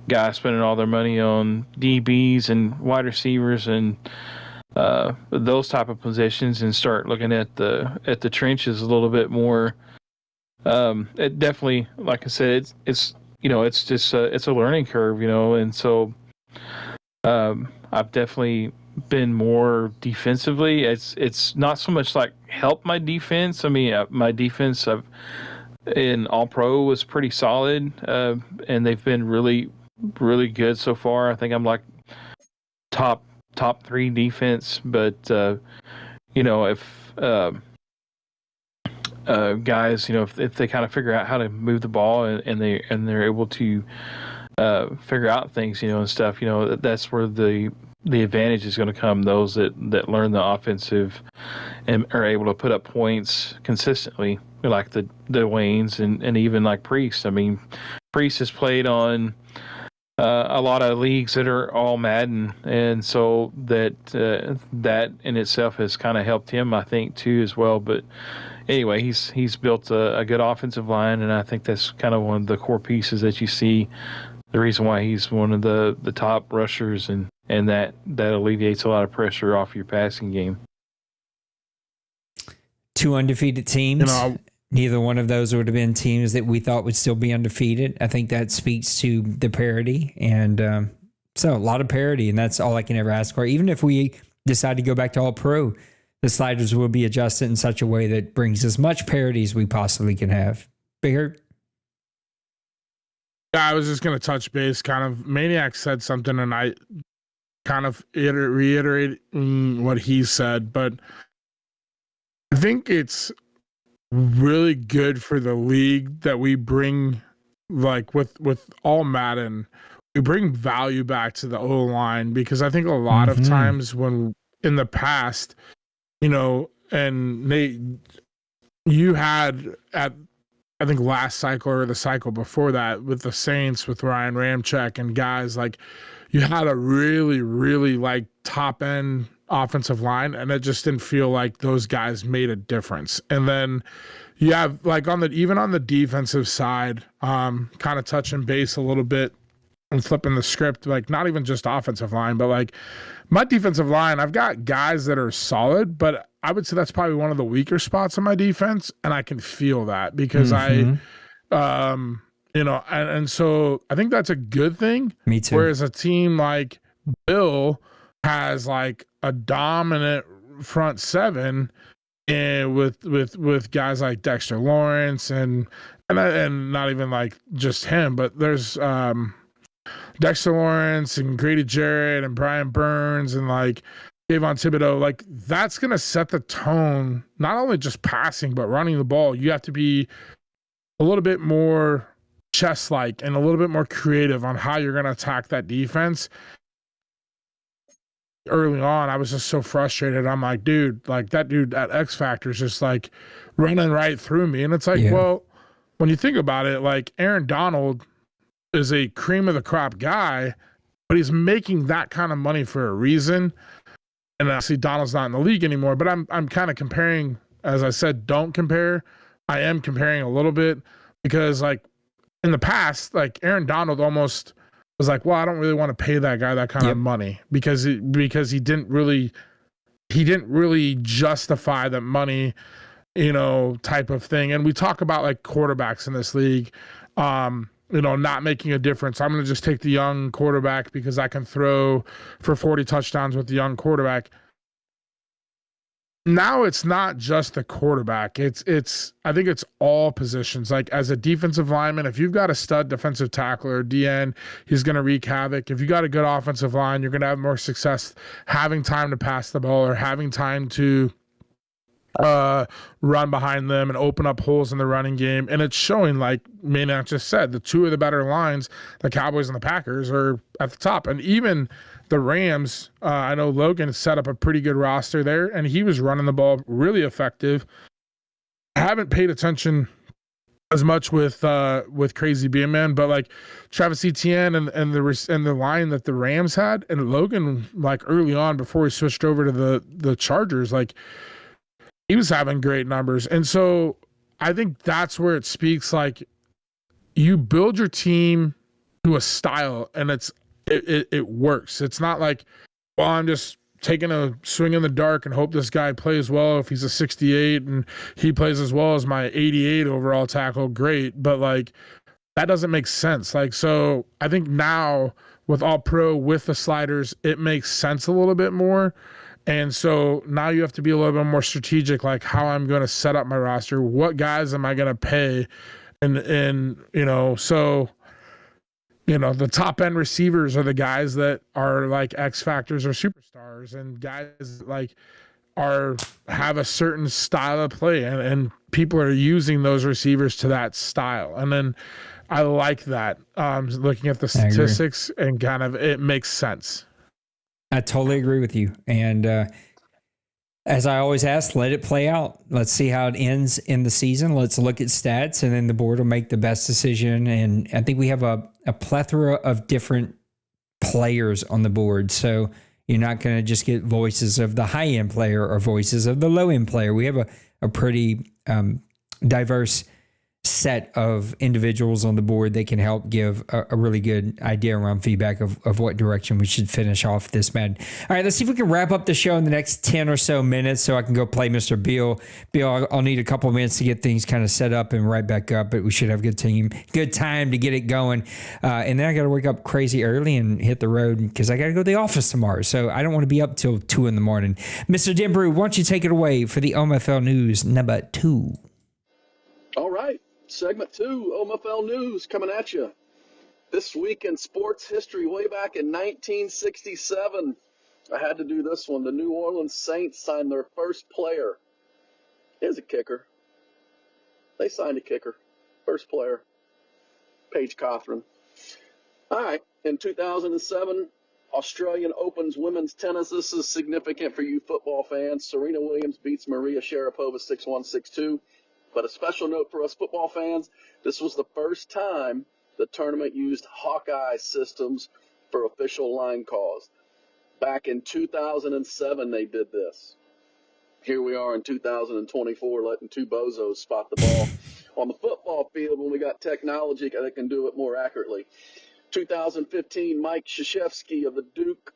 guys spending all their money on DBs and wide receivers and those type of positions, and start looking at the trenches a little bit more. It definitely, like I said, it's just it's a learning curve, and so I've definitely been more defensively. It's not so much like help my defense. I mean, my defense in All Pro was pretty solid, and they've been really, really good so far. I think I'm like top 3 defense, but if guys, if they kind of figure out how to move the ball and they're able to figure out things, and stuff, that's where the advantage is going to come. Those that learn the offensive and are able to put up points consistently, like the Waynes and even like Priest. I mean, Priest has played on a lot of leagues that are all Madden, and so that in itself has kind of helped him, I think, too, as well. But anyway, he's built a good offensive line, and I think that's kind of one of the core pieces that you see. The reason why he's one of the top rushers, and that alleviates a lot of pressure off your passing game. 2 undefeated teams. Neither one of those would have been teams that we thought would still be undefeated. I think that speaks to the parity. And so a lot of parity, and that's all I can ever ask for. Even if we decide to go back to All-Pro, the sliders will be adjusted in such a way that brings as much parity as we possibly can have. Bigger? Yeah, I was just going to touch base. Kind of, Maniac said something, and I kind of reiterate what he said. But I think it's really good for the league that we bring, like with All-Madden, we bring value back to the O-line, because I think a lot of times when in the past, and you had at, I think, last cycle or the cycle before that with the Saints, with Ryan Ramczyk and guys, like, you had a really, really like top end offensive line, and it just didn't feel like those guys made a difference. And then you have, like, even on the defensive side, kind of touching base a little bit and flipping the script, like, not even just offensive line, but like my defensive line, I've got guys that are solid, but I would say that's probably one of the weaker spots in my defense, and I can feel that because and so I think that's a good thing. Me too. Whereas a team like Bill has like a dominant front seven, and with guys like Dexter Lawrence and not even like just him, but there's Dexter Lawrence and Grady Jarrett and Brian Burns and like Davon Thibodeau. Like, that's going to set the tone, not only just passing, but running the ball. You have to be a little bit more chess-like and a little bit more creative on how you're going to attack that defense. Early on, I was just so frustrated. I'm like, dude, like, that dude at X Factor is just like running right through me. And it's like, well, when you think about it, like, Aaron Donald is a cream of the crop guy, but he's making that kind of money for a reason. And I see Donald's not in the league anymore, but I'm kind of comparing. As I said, don't compare. I am comparing a little bit, because like in the past, like Aaron Donald almost was like, well, I don't really want to pay that guy that kind of money, because he didn't really justify the money, type of thing. And we talk about like quarterbacks in this league, not making a difference. I'm going to just take the young quarterback because I can throw for 40 touchdowns with the young quarterback. Now it's not just the quarterback. I think it's all positions. Like, as a defensive lineman, if you've got a stud defensive tackle or DN, he's going to wreak havoc. If you got a good offensive line, you're going to have more success having time to pass the ball or having time to run behind them and open up holes in the running game. And it's showing, like Maniac just said, the two of the better lines, the Cowboys and the Packers, are at the top. And even the Rams, I know Logan set up a pretty good roster there, and he was running the ball really effective. I haven't paid attention as much with Crazy Beam-Man, but like Travis Etienne and the line that the Rams had, and Logan, like early on before he switched over to the Chargers, like, he was having great numbers. And so I think that's where it speaks, like, you build your team to a style, and it works. It's not like, well, I'm just taking a swing in the dark and hope this guy plays well. If he's a 68 and he plays as well as my 88 overall tackle, great. But like, that doesn't make sense. Like, so I think now with All-Pro, with the sliders, it makes sense a little bit more. And so now you have to be a little bit more strategic, like how I'm going to set up my roster, what guys am I going to pay, and so the top end receivers are the guys that are like X factors or superstars, and guys like have a certain style of play, and people are using those receivers to that style. And then I like that. Looking at the statistics and kind of it makes sense. I totally agree with you. And as I always ask, let it play out. Let's see how it ends in the season. Let's look at stats, and then the board will make the best decision. And I think we have a plethora of different players on the board. So you're not going to just get voices of the high-end player or voices of the low-end player. We have a pretty diverse set of individuals on the board that can help give a really good idea around feedback of what direction we should finish off this Madden. All right, let's see if we can wrap up the show in the next 10 or so minutes so I can go play Mr. Beal. Beal, I'll need a couple of minutes to get things kind of set up and right back up, but we should have good time to get it going. And then I got to wake up crazy early and hit the road because I got to go to the office tomorrow. So I don't want to be up till 2 in the morning. Mr. Denbrew, why don't you take it away for the OMFL News number 2? All right. Segment 2, OMFL News, coming at you. This week in sports history, way back in 1967, I had to do this one. The New Orleans Saints signed their first player. Here's a kicker. They signed a kicker. First player, Paige Cothran. All right. In 2007, Australian Open's women's tennis. This is significant for you football fans. Serena Williams beats Maria Sharapova 6-1, 6-2. But a special note for us football fans, this was the first time the tournament used Hawkeye systems for official line calls. Back in 2007, they did this. Here we are in 2024 letting two bozos spot the ball on the football field when we got technology that can do it more accurately. 2015, Mike Krzyzewski of the Duke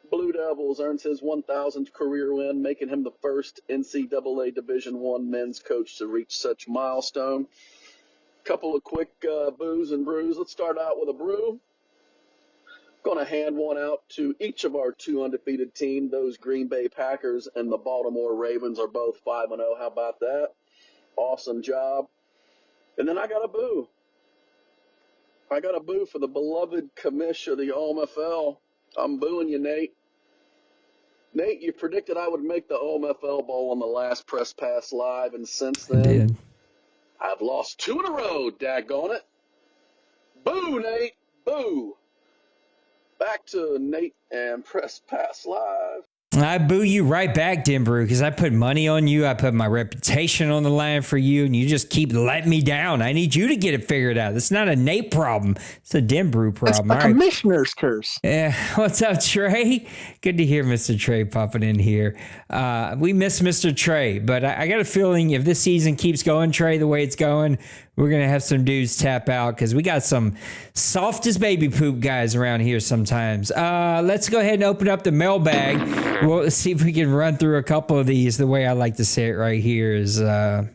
Blue Devils earns his 1,000th career win, making him the first NCAA Division I men's coach to reach such milestone. Couple of quick boos and brews. Let's start out with a brew. Going to hand one out to each of our 2 undefeated teams. Those Green Bay Packers and the Baltimore Ravens are both 5-0. How about that? Awesome job. And then I got a boo. I got a boo for the beloved commish of the OMFL. I'm booing you, Nate. Nate, you predicted I would make the OMFL Bowl on the last Press Pass Live, and since then, I did. I've lost 2 in a row, daggone it. Boo, Nate, boo. Back to Nate and Press Pass Live. I boo you right back, Denbrew, because I put money on you. I put my reputation on the line for you, and you just keep letting me down. I need you to get it figured out. It's not a Nate problem. It's a Denbrew problem. It's the commissioner's curse. Yeah. What's up, Trey? Good to hear Mr. Trey popping in here. We miss Mr. Trey, but I got a feeling if this season keeps going, Trey, the way it's going, we're going to have some dudes tap out because we got some soft as baby poop guys around here sometimes. Let's go ahead and open up the mailbag. We'll see if we can run through a couple of these. The way I like to say it right here is... Go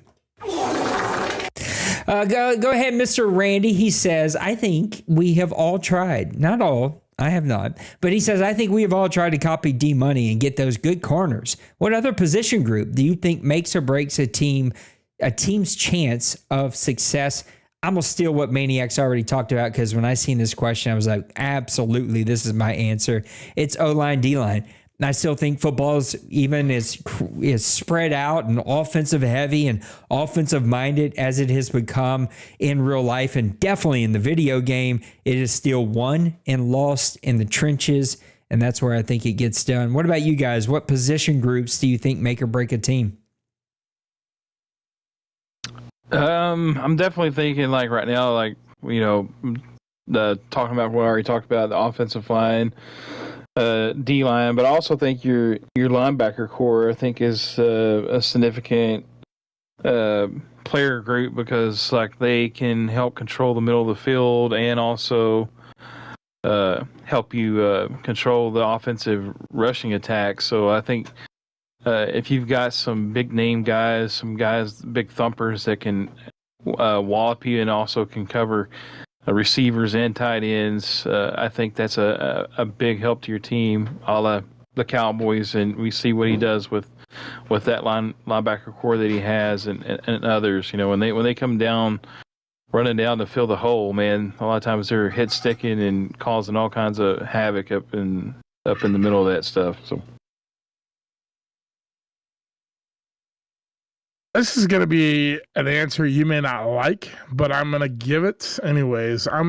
ahead, Mr. Randy. He says, I think we have all tried. Not all. I have not. But he says, I think we have all tried to copy D-Money and get those good corners. What other position group do you think makes or breaks a team's chance of success? I'm going to steal what Maniac's already talked about because when I seen this question, I was like, absolutely, this is my answer. It's O-line, D-line. And I still think football is spread out and offensive heavy and offensive minded as it has become in real life and definitely in the video game. It is still won and lost in the trenches, and that's where I think it gets done. What about you guys? What position groups do you think make or break a team? I'm definitely thinking like right now, like, you know, talking about what I already talked about, the offensive line, D-line, but I also think your linebacker core, I think, is a significant player group because like they can help control the middle of the field and also help you control the offensive rushing attack. So I think if you've got some big name guys, some guys, big thumpers that can wallop you and also can cover receivers and tight ends, I think that's a big help to your team, a la the Cowboys, and we see what he does with that linebacker core that he has and others. You know, when they come down, running down to fill the hole, man, a lot of times they're hit sticking and causing all kinds of havoc up in the middle of that stuff. So. This is going to be an answer you may not like, but I'm going to give it anyways. I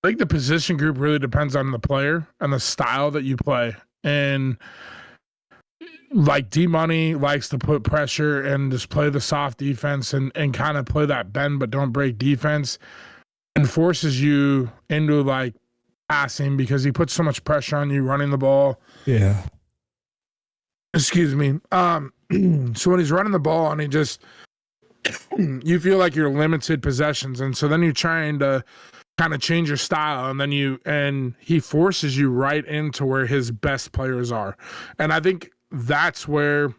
think the position group really depends on the player and the style that you play. And like D-Money likes to put pressure and just play the soft defense and kind of play that bend but don't break defense, and forces you into like passing because he puts so much pressure on you running the ball. Yeah. Excuse me. So when he's running the ball and he just, you feel like you're limited possessions. And so then you're trying to kind of change your style, and he forces you right into where his best players are. And I think that's where,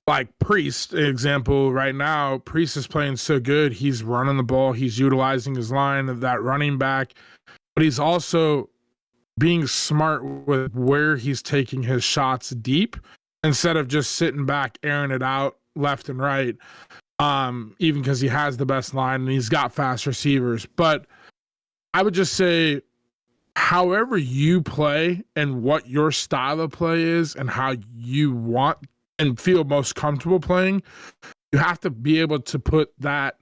like Priest, example right now, Priest is playing so good. He's running the ball. He's utilizing his line of that running back, but he's also being smart with where he's taking his shots deep instead of just sitting back, airing it out left and right. Even because he has the best line and he's got fast receivers. But I would just say, however you play and what your style of play is and how you want and feel most comfortable playing, you have to be able to put that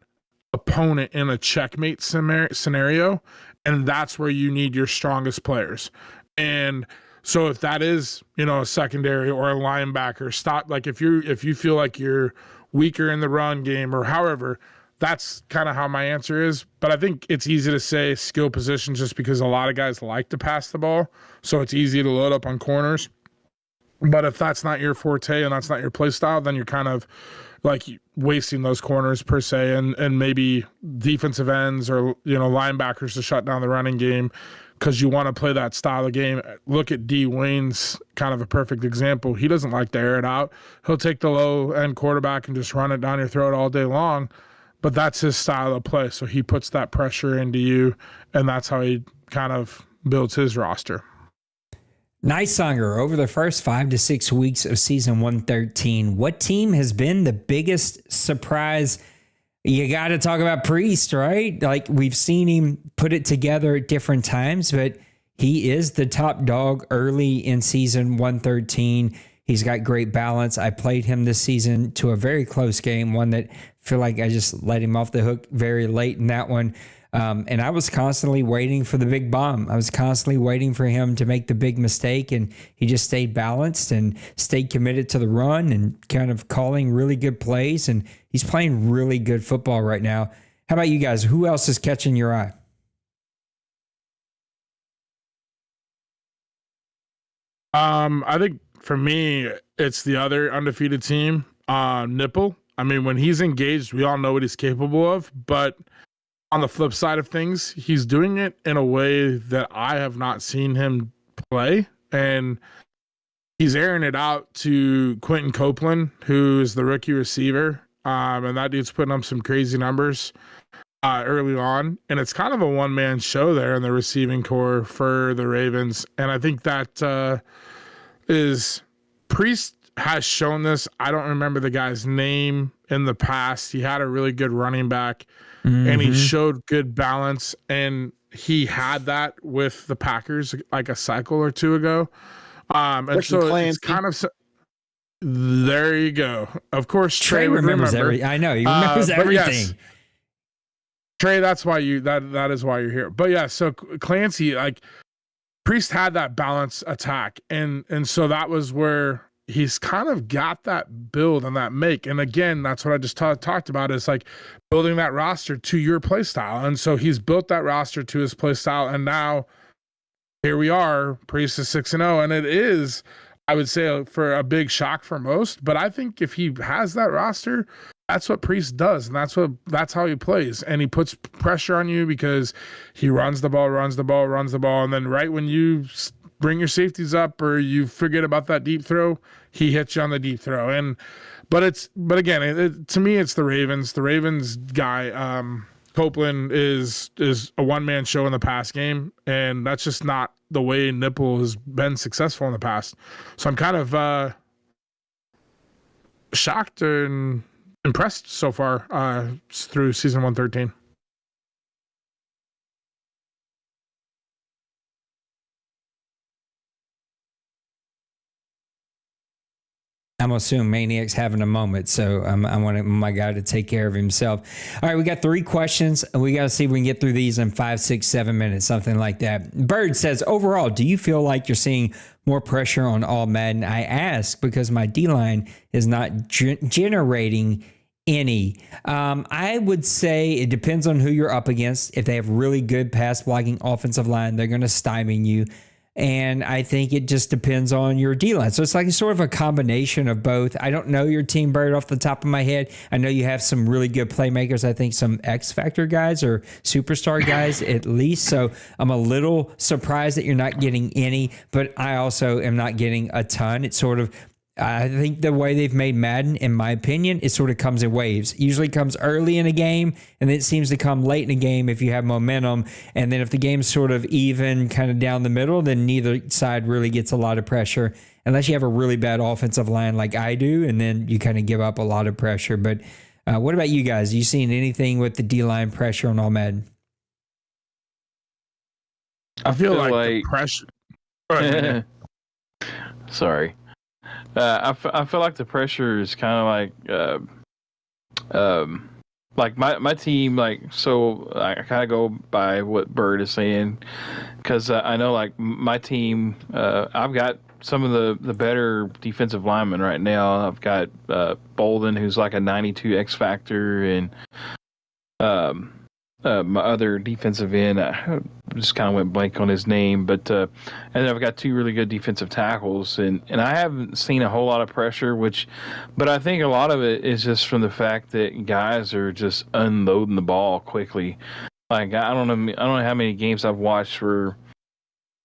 opponent in a checkmate scenario, and that's where you need your strongest players. And so if that is, a secondary or a linebacker, stop. Like if you feel like you're weaker in the run game or however, that's kind of how my answer is. But I think it's easy to say skill positions just because a lot of guys like to pass the ball, so it's easy to load up on corners. But if that's not your forte and that's not your play style, then you're kind of like wasting those corners per se, and maybe defensive ends or linebackers to shut down the running game because you want to play that style of game. Look at D. Wayne's kind of a perfect example. He doesn't like to air it out. He'll take the low end quarterback and just run it down your throat all day long, but that's his style of play. So he puts that pressure into you, and that's how he kind of builds his roster. Nicesonger, over the first 5 to 6 weeks of season 113, what team has been the biggest surprise? You got to talk about Priest, right? Like, we've seen him put it together at different times, but he is the top dog early in season 113. He's got great balance. I played him this season to a very close game, one that I feel like I just let him off the hook very late in that one. And I was constantly waiting for the big bomb. I was constantly waiting for him to make the big mistake, and he just stayed balanced and stayed committed to the run and kind of calling really good plays. And he's playing really good football right now. How about you guys? Who else is catching your eye? I think for me, it's the other undefeated team, Nipple. I mean, when he's engaged, we all know what he's capable of, but on the flip side of things, he's doing it in a way that I have not seen him play. And he's airing it out to Quentin Copeland, who is the rookie receiver. And that dude's putting up some crazy numbers early on. And it's kind of a one-man show there in the receiving core for the Ravens. And I think that is Priest has shown this. I don't remember the guy's name in the past. He had a really good running back. And he showed good balance, and he had that with the Packers like a cycle or two ago. And so Clancy. It's kind of there you go. Of course, Trey remembers everything. I know he remembers everything. Yes, Trey, that's why that is why you're here. But yeah, so Clancy, like Priest had that balance attack, and so that was where he's kind of got that build and that make. And again, that's what I just talked about, is like building that roster to your play style. And so he's built that roster to his play style. And now here we are, Priest is 6-0. And it is, I would say, for a big shock for most. But I think if he has that roster, that's what Priest does. And that's how he plays. And he puts pressure on you because he runs the ball. And then right when you bring your safeties up or you forget about that deep throw, he hits you on the deep throw. But again, to me, it's the Ravens. The Ravens guy, Copeland, is a one-man show in the pass game, and that's just not the way Nipple has been successful in the past. So I'm kind of shocked and impressed so far through season 113. I'm assuming Maniac's having a moment, so I want my guy to take care of himself. All right, we got 3 questions, and we got to see if we can get through these in 5, 6, 7 minutes, something like that. Bird says, overall, do you feel like you're seeing more pressure on All-Madden? I ask because my D-line is not generating any. I would say it depends on who you're up against. If they have really good pass blocking offensive line, they're going to stymie you. And I think it just depends on your D-line. So it's like sort of a combination of both. I don't know your team, Bird, off the top of my head. I know you have some really good playmakers. I think some X-Factor guys or superstar guys at least. So I'm a little surprised that you're not getting any, but I also am not getting a ton. It's sort of, I think the way they've made Madden, in my opinion, it sort of comes in waves. It usually comes early in a game, and then it seems to come late in a game if you have momentum. And then if the game's sort of even, kind of down the middle, then neither side really gets a lot of pressure, unless you have a really bad offensive line like I do, and then you kind of give up a lot of pressure. But what about you guys? Are you seeing anything with the D-line pressure on All-Madden? I feel like the pressure. Sorry. I feel like the pressure is kind of like my team, so I kind of go by what Bird is saying, because I know like my team, I've got some of the better defensive linemen right now. I've got Bolden, who's like a 92 X Factor, and my other defensive end, I just kind of went blank on his name, but and then I've got 2 really good defensive tackles, and I haven't seen a whole lot of pressure, but I think a lot of it is just from the fact that guys are just unloading the ball quickly. Like I don't know how many games I've watched where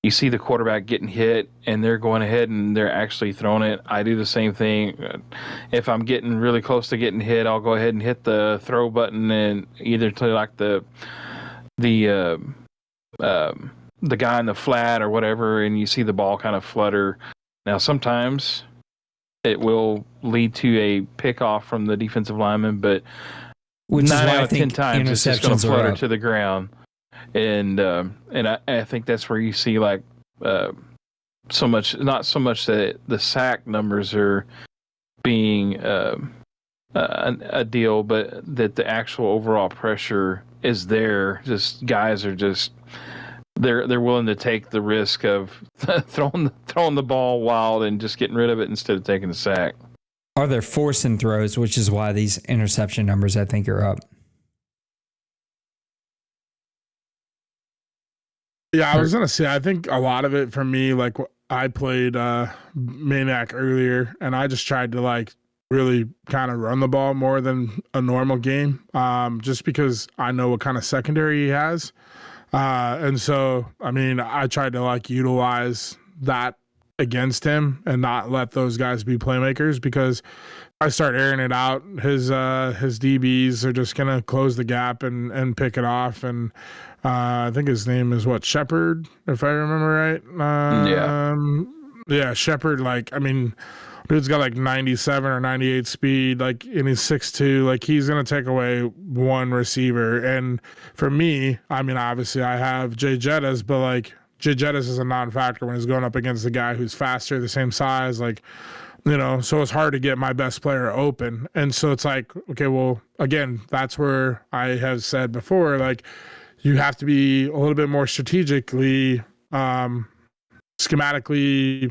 you see the quarterback getting hit and they're going ahead and they're actually throwing it. I do the same thing. If I'm getting really close to getting hit, I'll go ahead and hit the throw button and either to like the guy in the flat or whatever, and you see the ball kind of flutter. Now sometimes it will lead to a pickoff from the defensive lineman, but Which 9 is why out I of think 10 times it's just going to interceptions are flutter up. to the ground. And I think that's where you see like so much, not so much that the sack numbers are being a deal, but that the actual overall pressure is there. Just guys are just they're willing to take the risk of throwing the ball wild and just getting rid of it instead of taking the sack. Are there forcing throws, which is why these interception numbers I think are up. Yeah, I was gonna say, I think a lot of it for me, like I played Maniac earlier, and I just tried to like really kind of run the ball more than a normal game, just because I know what kind of secondary he has, and so I mean, I tried to like utilize that against him and not let those guys be playmakers, because I start airing it out, his DBs are just gonna close the gap and pick it off. And I think his name is Shepherd, if I remember right. Yeah, Shepherd. Like, I mean, dude's got like 97 or 98 speed, like, and he's 6'2". Like, he's gonna take away one receiver. And for me, I mean, obviously I have Jay Jettas, but like Jay Jettas is a non-factor when he's going up against a guy who's faster, the same size, like. So it's hard to get my best player open. And so it's like, okay, well, again, that's where I have said before, like, you have to be a little bit more strategically, schematically,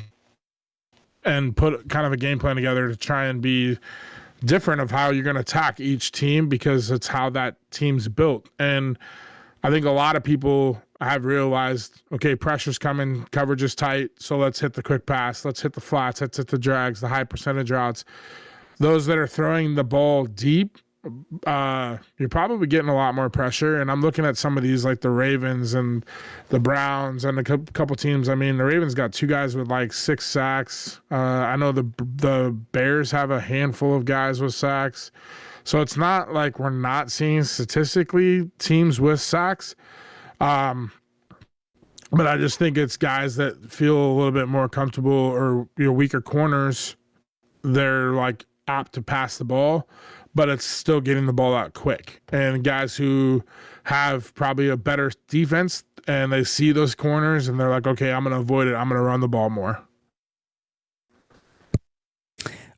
and put kind of a game plan together to try and be different of how you're going to attack each team, because it's how that team's built. And I think a lot of people have realized, okay, pressure's coming, coverage is tight, so let's hit the quick pass, let's hit the flats, let's hit the drags, the high percentage routes. Those that are throwing the ball deep, you're probably getting a lot more pressure. And I'm looking at some of these, like the Ravens and the Browns and a couple teams. I mean, the Ravens got 2 guys with like 6 sacks. I know the Bears have a handful of guys with sacks. So it's not like we're not seeing statistically teams with sacks. But I just think it's guys that feel a little bit more comfortable, or weaker corners. They're like apt to pass the ball, but it's still getting the ball out quick. And guys who have probably a better defense and they see those corners and they're like, okay, I'm going to avoid it. I'm going to run the ball more.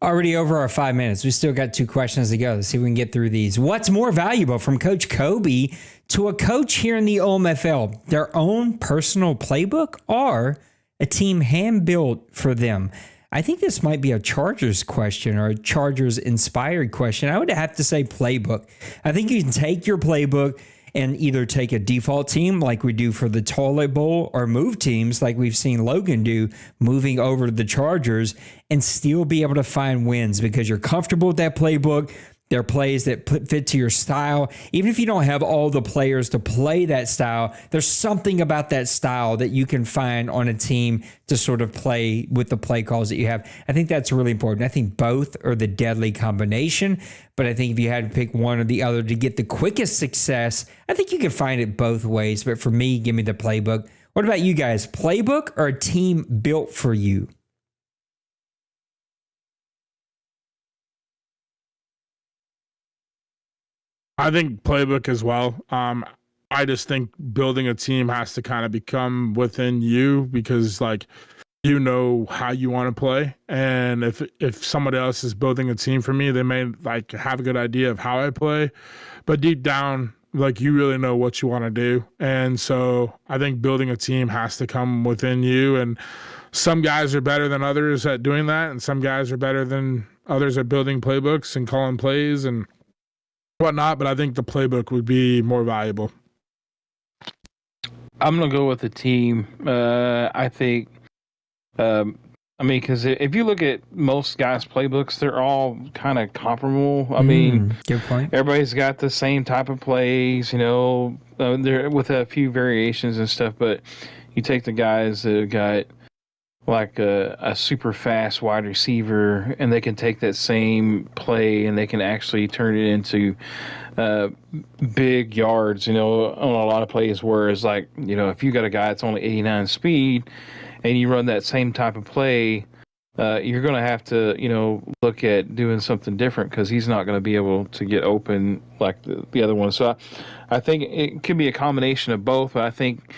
Already over our 5 minutes. We still got 2 questions to go. Let's see if we can get through these. What's more valuable from Coach Kobe to a coach here in the OMFL? Their own personal playbook or a team hand-built for them? I think this might be a Chargers question or a Chargers-inspired question. I would have to say playbook. I think you can take your playbook and either take a default team like we do for the Toilet Bowl or move teams like we've seen Logan do, moving over to the Chargers, and still be able to find wins because you're comfortable with that playbook. They're plays that fit to your style. Even if you don't have all the players to play that style, there's something about that style that you can find on a team to sort of play with the play calls that you have. I think that's really important. I think both are the deadly combination, but I think if you had to pick one or the other to get the quickest success, I think you can find it both ways. But for me, give me the playbook. What about you guys? Playbook or a team built for you? I think playbook as well. I just think building a team has to kind of become within you because, like, you know how you want to play, and if somebody else is building a team for me, they may like have a good idea of how I play, but deep down, like, you really know what you want to do, and so I think building a team has to come within you. And some guys are better than others at doing that, and some guys are better than others at building playbooks and calling plays and whatnot, but I think the playbook would be more valuable. I'm going to go with the team. I think, because if you look at most guys' playbooks, they're all kind of comparable. I mean, good point. Everybody's got the same type of plays, they're with a few variations and stuff, but you take the guys that have got like a super fast wide receiver, and they can take that same play and they can actually turn it into big yards, on a lot of plays, whereas like, if you got a guy that's only 89 speed and you run that same type of play, you're going to have to, look at doing something different because he's not going to be able to get open like the other one. So I think it could be a combination of both, but I think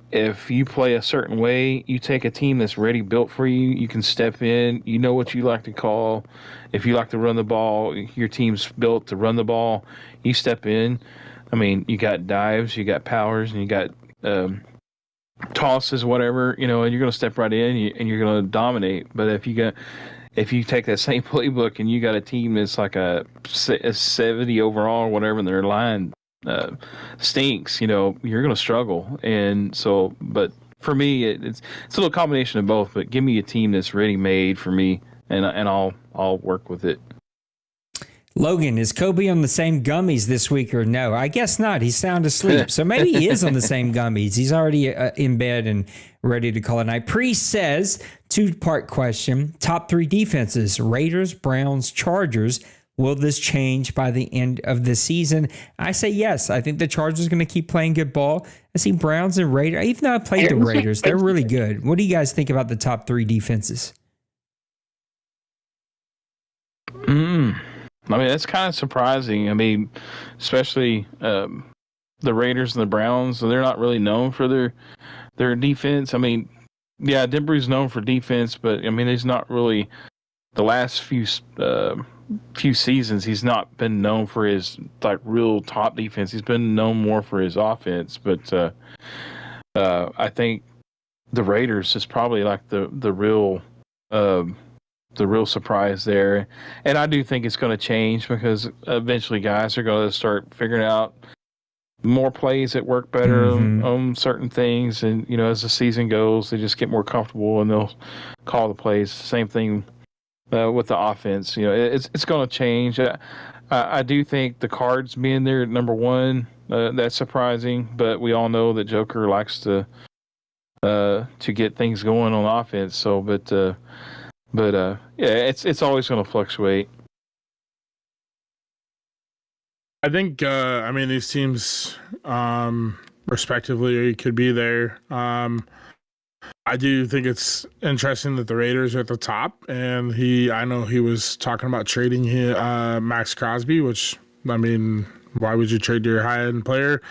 if you play a certain way, you take a team that's ready built for you, you can step in, you know what you like to call. If you like to run the ball, your team's built to run the ball, you step in. I mean, you got dives, you got powers, and you got tosses, whatever, and you're going to step right in and you're going to dominate. But if you take that same playbook and you got a team that's like a 70 overall or whatever, and their line stinks, you're going to struggle. And so, but for me, it's a little combination of both, but give me a team that's ready made for me, and I'll work with it. Logan, is Kobe on the same gummies this week or no? I guess not. He's sound asleep. So maybe he is on the same gummies. He's already in bed and ready to call it night. Priest says, 2-part question, top 3 defenses, Raiders, Browns, Chargers. Will this change by the end of the season? I say yes. I think the Chargers are going to keep playing good ball. I see Browns and Raiders. Even though I played the Raiders, they're really good. What do you guys think about the top 3 defenses? I mean, that's kind of surprising. I mean, especially the Raiders and the Browns, they're not really known for their defense. I mean, yeah, Denver's known for defense, but I mean, he's not really the last few seasons. He's not been known for his like real top defense. He's been known more for his offense. But I think the Raiders is probably like the real surprise there. And I do think it's going to change because eventually guys are going to start figuring out more plays that work better on certain things. And, as the season goes, they just get more comfortable and they'll call the plays. Same thing with the offense. It's going to change. I do think the Cards being there at number 1, that's surprising, but we all know that Joker likes to get things going on offense. So, but yeah, it's always going to fluctuate. I think, these teams, respectively, could be there. I do think it's interesting that the Raiders are at the top, and I know he was talking about trading Max Crosby, which, I mean, why would you trade your high-end player?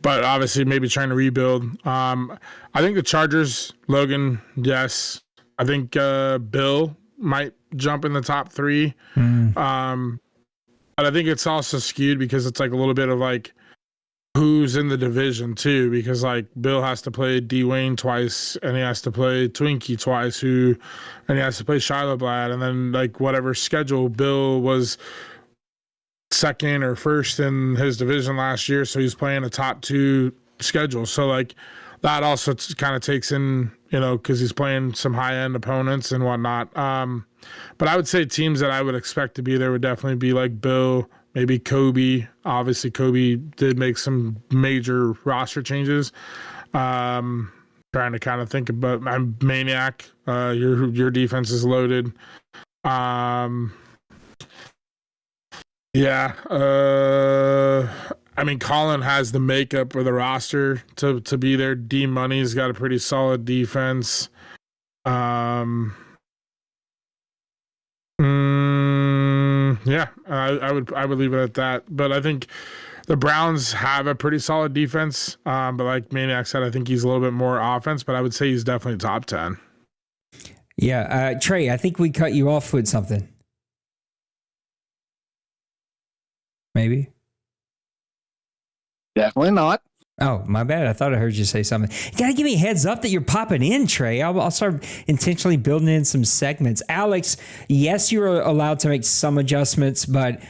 But obviously maybe trying to rebuild. I think the Chargers, Logan, yes. I think Bill might jump in the top 3. But I think it's also skewed because it's like a little bit of like who's in the division too, because like Bill has to play Dwayne twice and he has to play Twinkie twice, and he has to play Shiloh Blad, and then like whatever schedule. Bill was second or first in his division last year, so he's playing a top 2 schedule. So like that also kind of takes in, because he's playing some high end opponents and whatnot. But I would say teams that I would expect to be there would definitely be like Bill, maybe Kobe. Obviously, Kobe did make some major roster changes. Trying to kind of think about Maniac. Your defense is loaded. Yeah. I mean, Colin has the makeup for the roster to be there. D Money's got a pretty solid defense. Yeah, I would leave it at that. But I think the Browns have a pretty solid defense. But like Maniac said, I think he's a little bit more offense. But I would say he's definitely top 10. Yeah, Trey, I think we cut you off with something. Maybe. Definitely not. Oh, my bad. I thought I heard you say something. You got to give me a heads up that you're popping in, Trey. I'll start intentionally building in some segments. Alex, yes, you're allowed to make some adjustments, but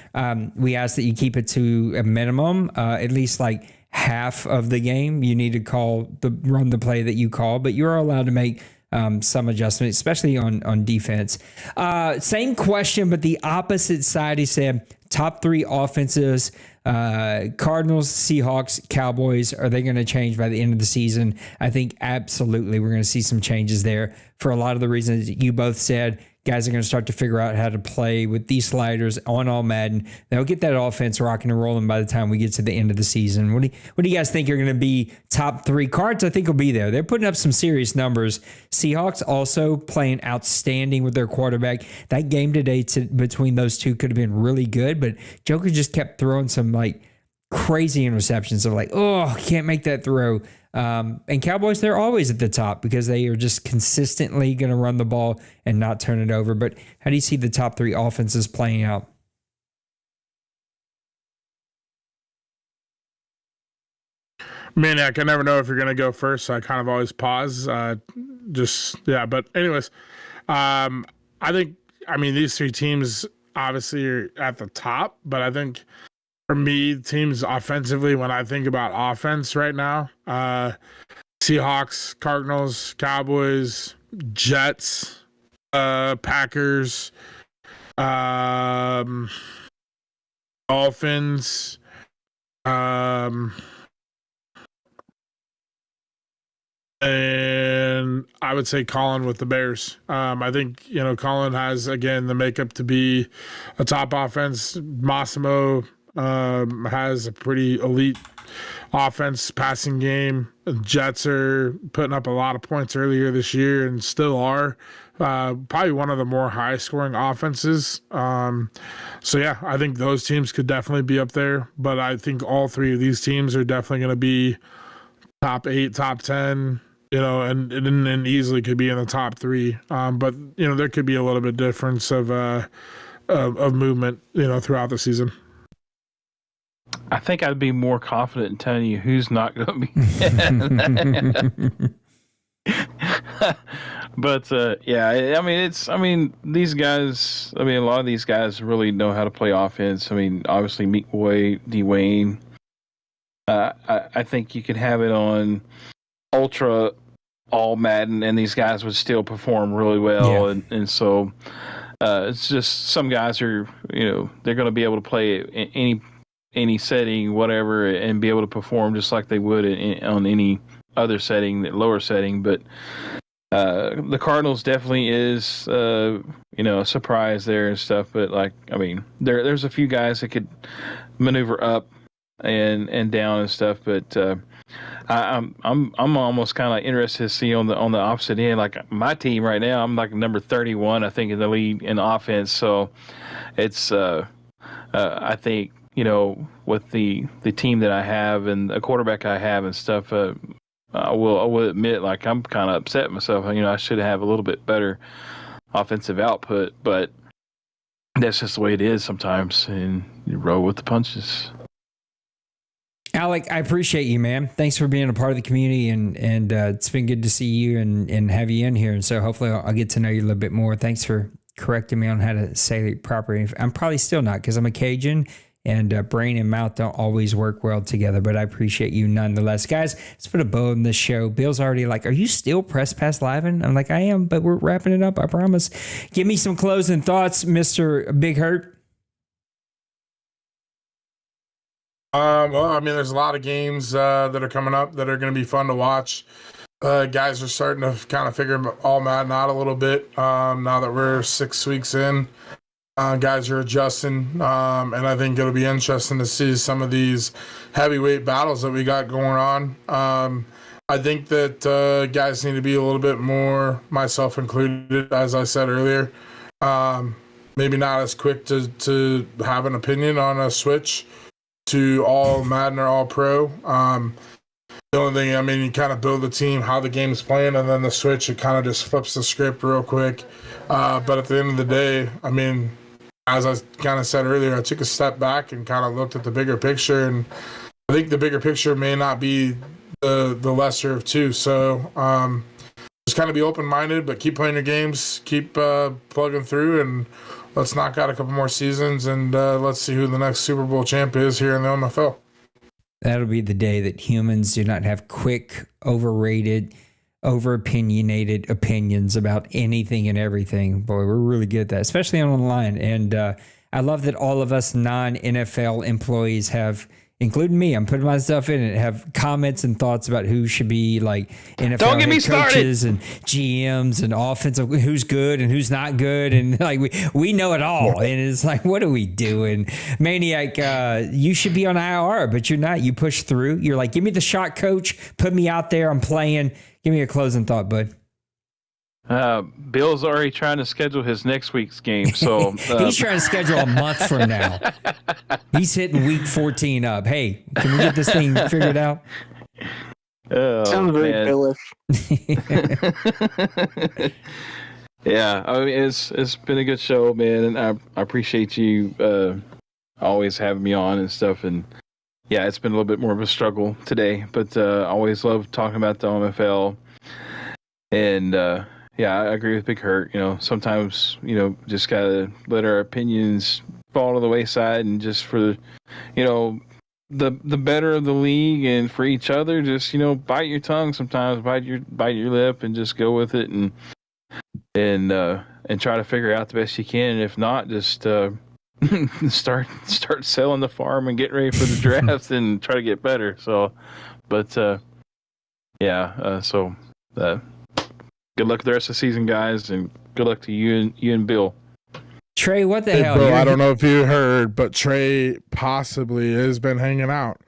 we ask that you keep it to a minimum, at least like half of the game. You need to run the play that you call, but you're allowed to make some adjustments, especially on defense. Same question, but the opposite side. He said, top 3 offenses, Cardinals, Seahawks, Cowboys, are they going to change by the end of the season? I think absolutely we're going to see some changes there for a lot of the reasons you both said. Guys are going to start to figure out how to play with these sliders on All-Madden. They'll get that offense rocking and rolling by the time we get to the end of the season. What do you guys think are going to be top 3? Cards, I think, will be there. They're putting up some serious numbers. Seahawks also playing outstanding with their quarterback. That game today between those two could have been really good, but Joker just kept throwing some like crazy interceptions of like, oh, can't make that throw. And Cowboys, they're always at the top because they are just consistently going to run the ball and not turn it over. But how do you see the top 3 offenses playing out? Maniac, I never know if you're going to go first, so I kind of always pause. But anyways, these 3 teams obviously are at the top, but I think for me, teams offensively, when I think about offense right now, Seahawks, Cardinals, Cowboys, Jets, Packers, Dolphins, and I would say Colin with the Bears. I think, Colin has, again, the makeup to be a top offense. Massimo has a pretty elite offense, passing game. The Jets are putting up a lot of points earlier this year and still are. Probably one of the more high-scoring offenses. I think those teams could definitely be up there. But I think all 3 of these teams are definitely going to be top 8, top 10, and easily could be in the top 3. But there could be a little bit difference of movement, throughout the season. I think I'd be more confident in telling you who's not going to be. But these guys. A lot of these guys really know how to play offense. Obviously, Meek Boy, Dwayne. I think you could have it on Ultra All-Madden, and these guys would still perform really well. Yeah. And so it's just some guys are, they're going to be able to play any setting, whatever, and be able to perform just like they would on any other setting, lower setting. But the Cardinals definitely is, a surprise there and stuff. But there's a few guys that could maneuver up and down and stuff. But I'm almost kind of interested to see on the opposite end. Like my team right now, I'm like number 31, I think, in the league in offense. So it's I think, with the team that I have and the quarterback I have and stuff, I will admit, like, I'm kind of upset myself. I should have a little bit better offensive output, but that's just the way it is sometimes, and you roll with the punches. Alec, I appreciate you, man. Thanks for being a part of the community, and it's been good to see you and have you in here. And so hopefully I'll get to know you a little bit more. Thanks for correcting me on how to say it properly. I'm probably still not, because I'm a Cajun, and brain and mouth don't always work well together, but I appreciate you nonetheless. Guys, let's put a bow on this show. Bill's already like, are you still Press Pass Livin'? I'm like, I am, but we're wrapping it up, I promise. Give me some closing thoughts, Mr. Big Hurt. Well, I mean, there's a lot of games that are coming up that are going to be fun to watch. Guys are starting to kind of figure All-Madden out a little bit now that we're 6 weeks in. Guys are adjusting, and I think it'll be interesting to see some of these heavyweight battles that we got going on. I think that guys need to be a little bit more, myself included, as I said earlier, maybe not as quick to have an opinion on a switch to all Madden or all pro. The only thing, I mean, you kind of build the team, how the game's playing, and then the switch, it kind of just flips the script real quick. But at the end of the day, I mean, as I kind of said earlier, I took a step back and kind of looked at the bigger picture, and I think the bigger picture may not be the lesser of two. So just kind of be open-minded, but keep playing your games, keep plugging through, and let's knock out a couple more seasons, and let's see who the next Super Bowl champ is here in the OMFL. That'll be the day that humans do not have quick, overrated, over-opinionated opinions about anything and everything. Boy, we're really good at that, especially online. And I love that all of us non-NFL employees have, including me, I'm putting myself in it, have comments and thoughts about who should be like NFL head coaches and GMs and offensive, who's good and who's not good. And like we know it all. And it's like, what are we doing? Maniac, you should be on IR, but you're not. You push through. You're like, give me the shot, coach. Put me out there. I'm playing. Give me a closing thought, bud. Bill's already trying to schedule his next week's game, so he's trying to schedule a month from now. He's hitting week 14 up. Hey, can we get this thing figured out? Oh, sounds very Billish. Yeah, I mean, it's been a good show, man, and I appreciate you always having me on and stuff. And yeah, it's been a little bit more of a struggle today, but I always love talking about the OMFL. And yeah, I agree with Big Hurt. You know, sometimes, you know, just gotta let our opinions fall to the wayside, and just for, you know, the better of the league and for each other, just, you know, bite your tongue sometimes, bite your lip, and just go with it, and try to figure out the best you can. And if not, just start selling the farm and get ready for the draft and try to get better. So, but yeah, so good luck with the rest of the season, guys, and good luck to you and Bill. Trey, what the hell? Bro, I don't know if you heard, but Trey possibly has been hanging out.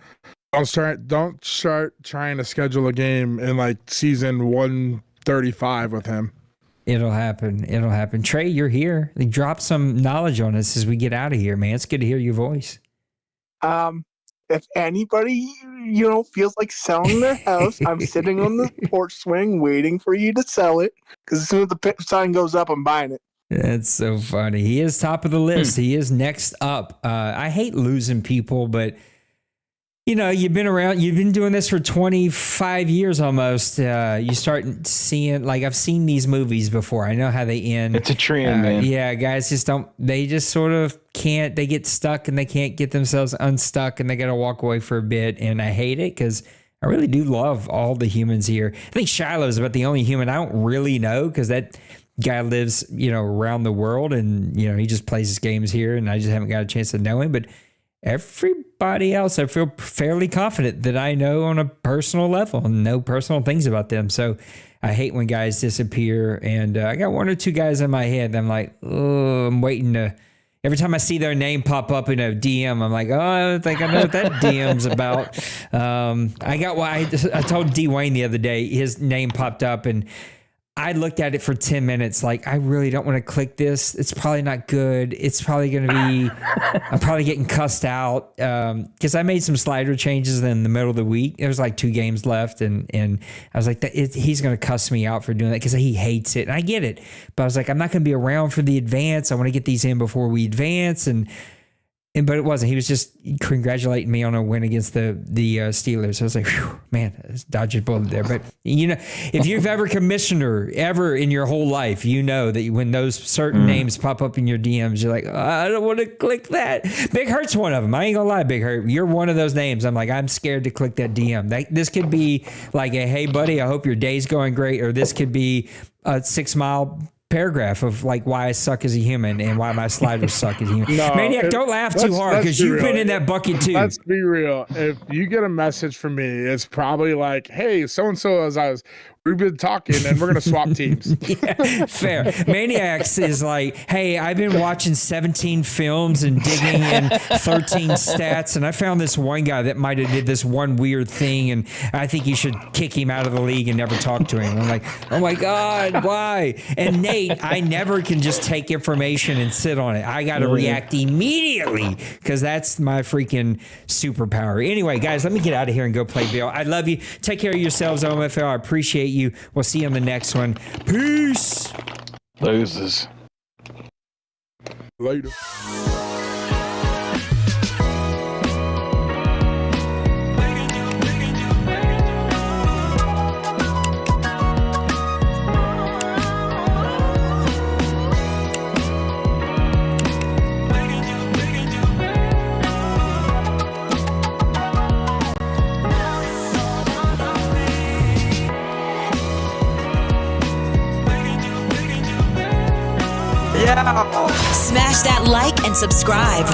Don't start trying to schedule a game in like season 135 with him. It'll happen. Trey, you're here. Drop some knowledge on us as we get out of here, man. It's good to hear your voice. If anybody, you know, feels like selling their house, I'm sitting on the porch swing waiting for you to sell it, because as soon as the sign goes up, I'm buying it. That's so funny. He is top of the list. He is next up. I hate losing people, but you know, you've been doing this for 25 years almost. You start seeing, like, I've seen these movies before. I know how they end. It's a trend, man. Yeah, guys they just sort of can't, they get stuck and they can't get themselves unstuck, and they got to walk away for a bit. And I hate it, because I really do love all the humans here. I think Shiloh's about the only human I don't really know, because that guy lives, you know, around the world, and, you know, he just plays his games here, and I just haven't got a chance to know him. But everybody else, I feel fairly confident that I know on a personal level and know personal things about them. So I hate when guys disappear. And I got one or two guys in my head that I'm like, oh, I'm waiting to, every time I see their name pop up in a DM, I'm like, oh, I think I know what that DM's about. I told D Wayne the other day, his name popped up, and I looked at it for 10 minutes. Like, I really don't want to click this. It's probably not good. It's probably going to be, I'm probably getting cussed out. Cause I made some slider changes in the middle of the week. There was like 2 games left. And I was like, he's going to cuss me out for doing that. Cause he hates it. And I get it, but I was like, I'm not going to be around for the advance. I want to get these in before we advance. But it wasn't. He was just congratulating me on a win against the Steelers. I was like, whew, man, dodged a bullet there. But, you know, if you've ever commissioner ever in your whole life, you know that when those certain names pop up in your DMs, you're like, oh, I don't want to click that. Big Hurt's one of them. I ain't going to lie, Big Hurt. You're one of those names. I'm like, I'm scared to click that DM. This could be like a, hey, buddy, I hope your day's going great. Or this could be a 6-mile paragraph of like why I suck as a human and why my sliders suck as a human. No, Maniac, don't laugh too hard because you've been in that bucket too. Let's be real. If you get a message from me, it's probably like, hey, so-and-so we've been talking and we're going to swap teams. Yeah, fair. Maniacs is like, hey, I've been watching 17 films and digging in 13 stats, and I found this one guy that might have did this one weird thing, and I think you should kick him out of the league and never talk to him. I'm like, oh my God, why? And Nate, I never can just take information and sit on it. I got to react immediately because that's my freaking superpower. Anyway, guys, let me get out of here and go play Bill. I love you. Take care of yourselves, OMFL. I appreciate you. We'll see you on the next one. Peace. Loses. Later. Smash that like and subscribe.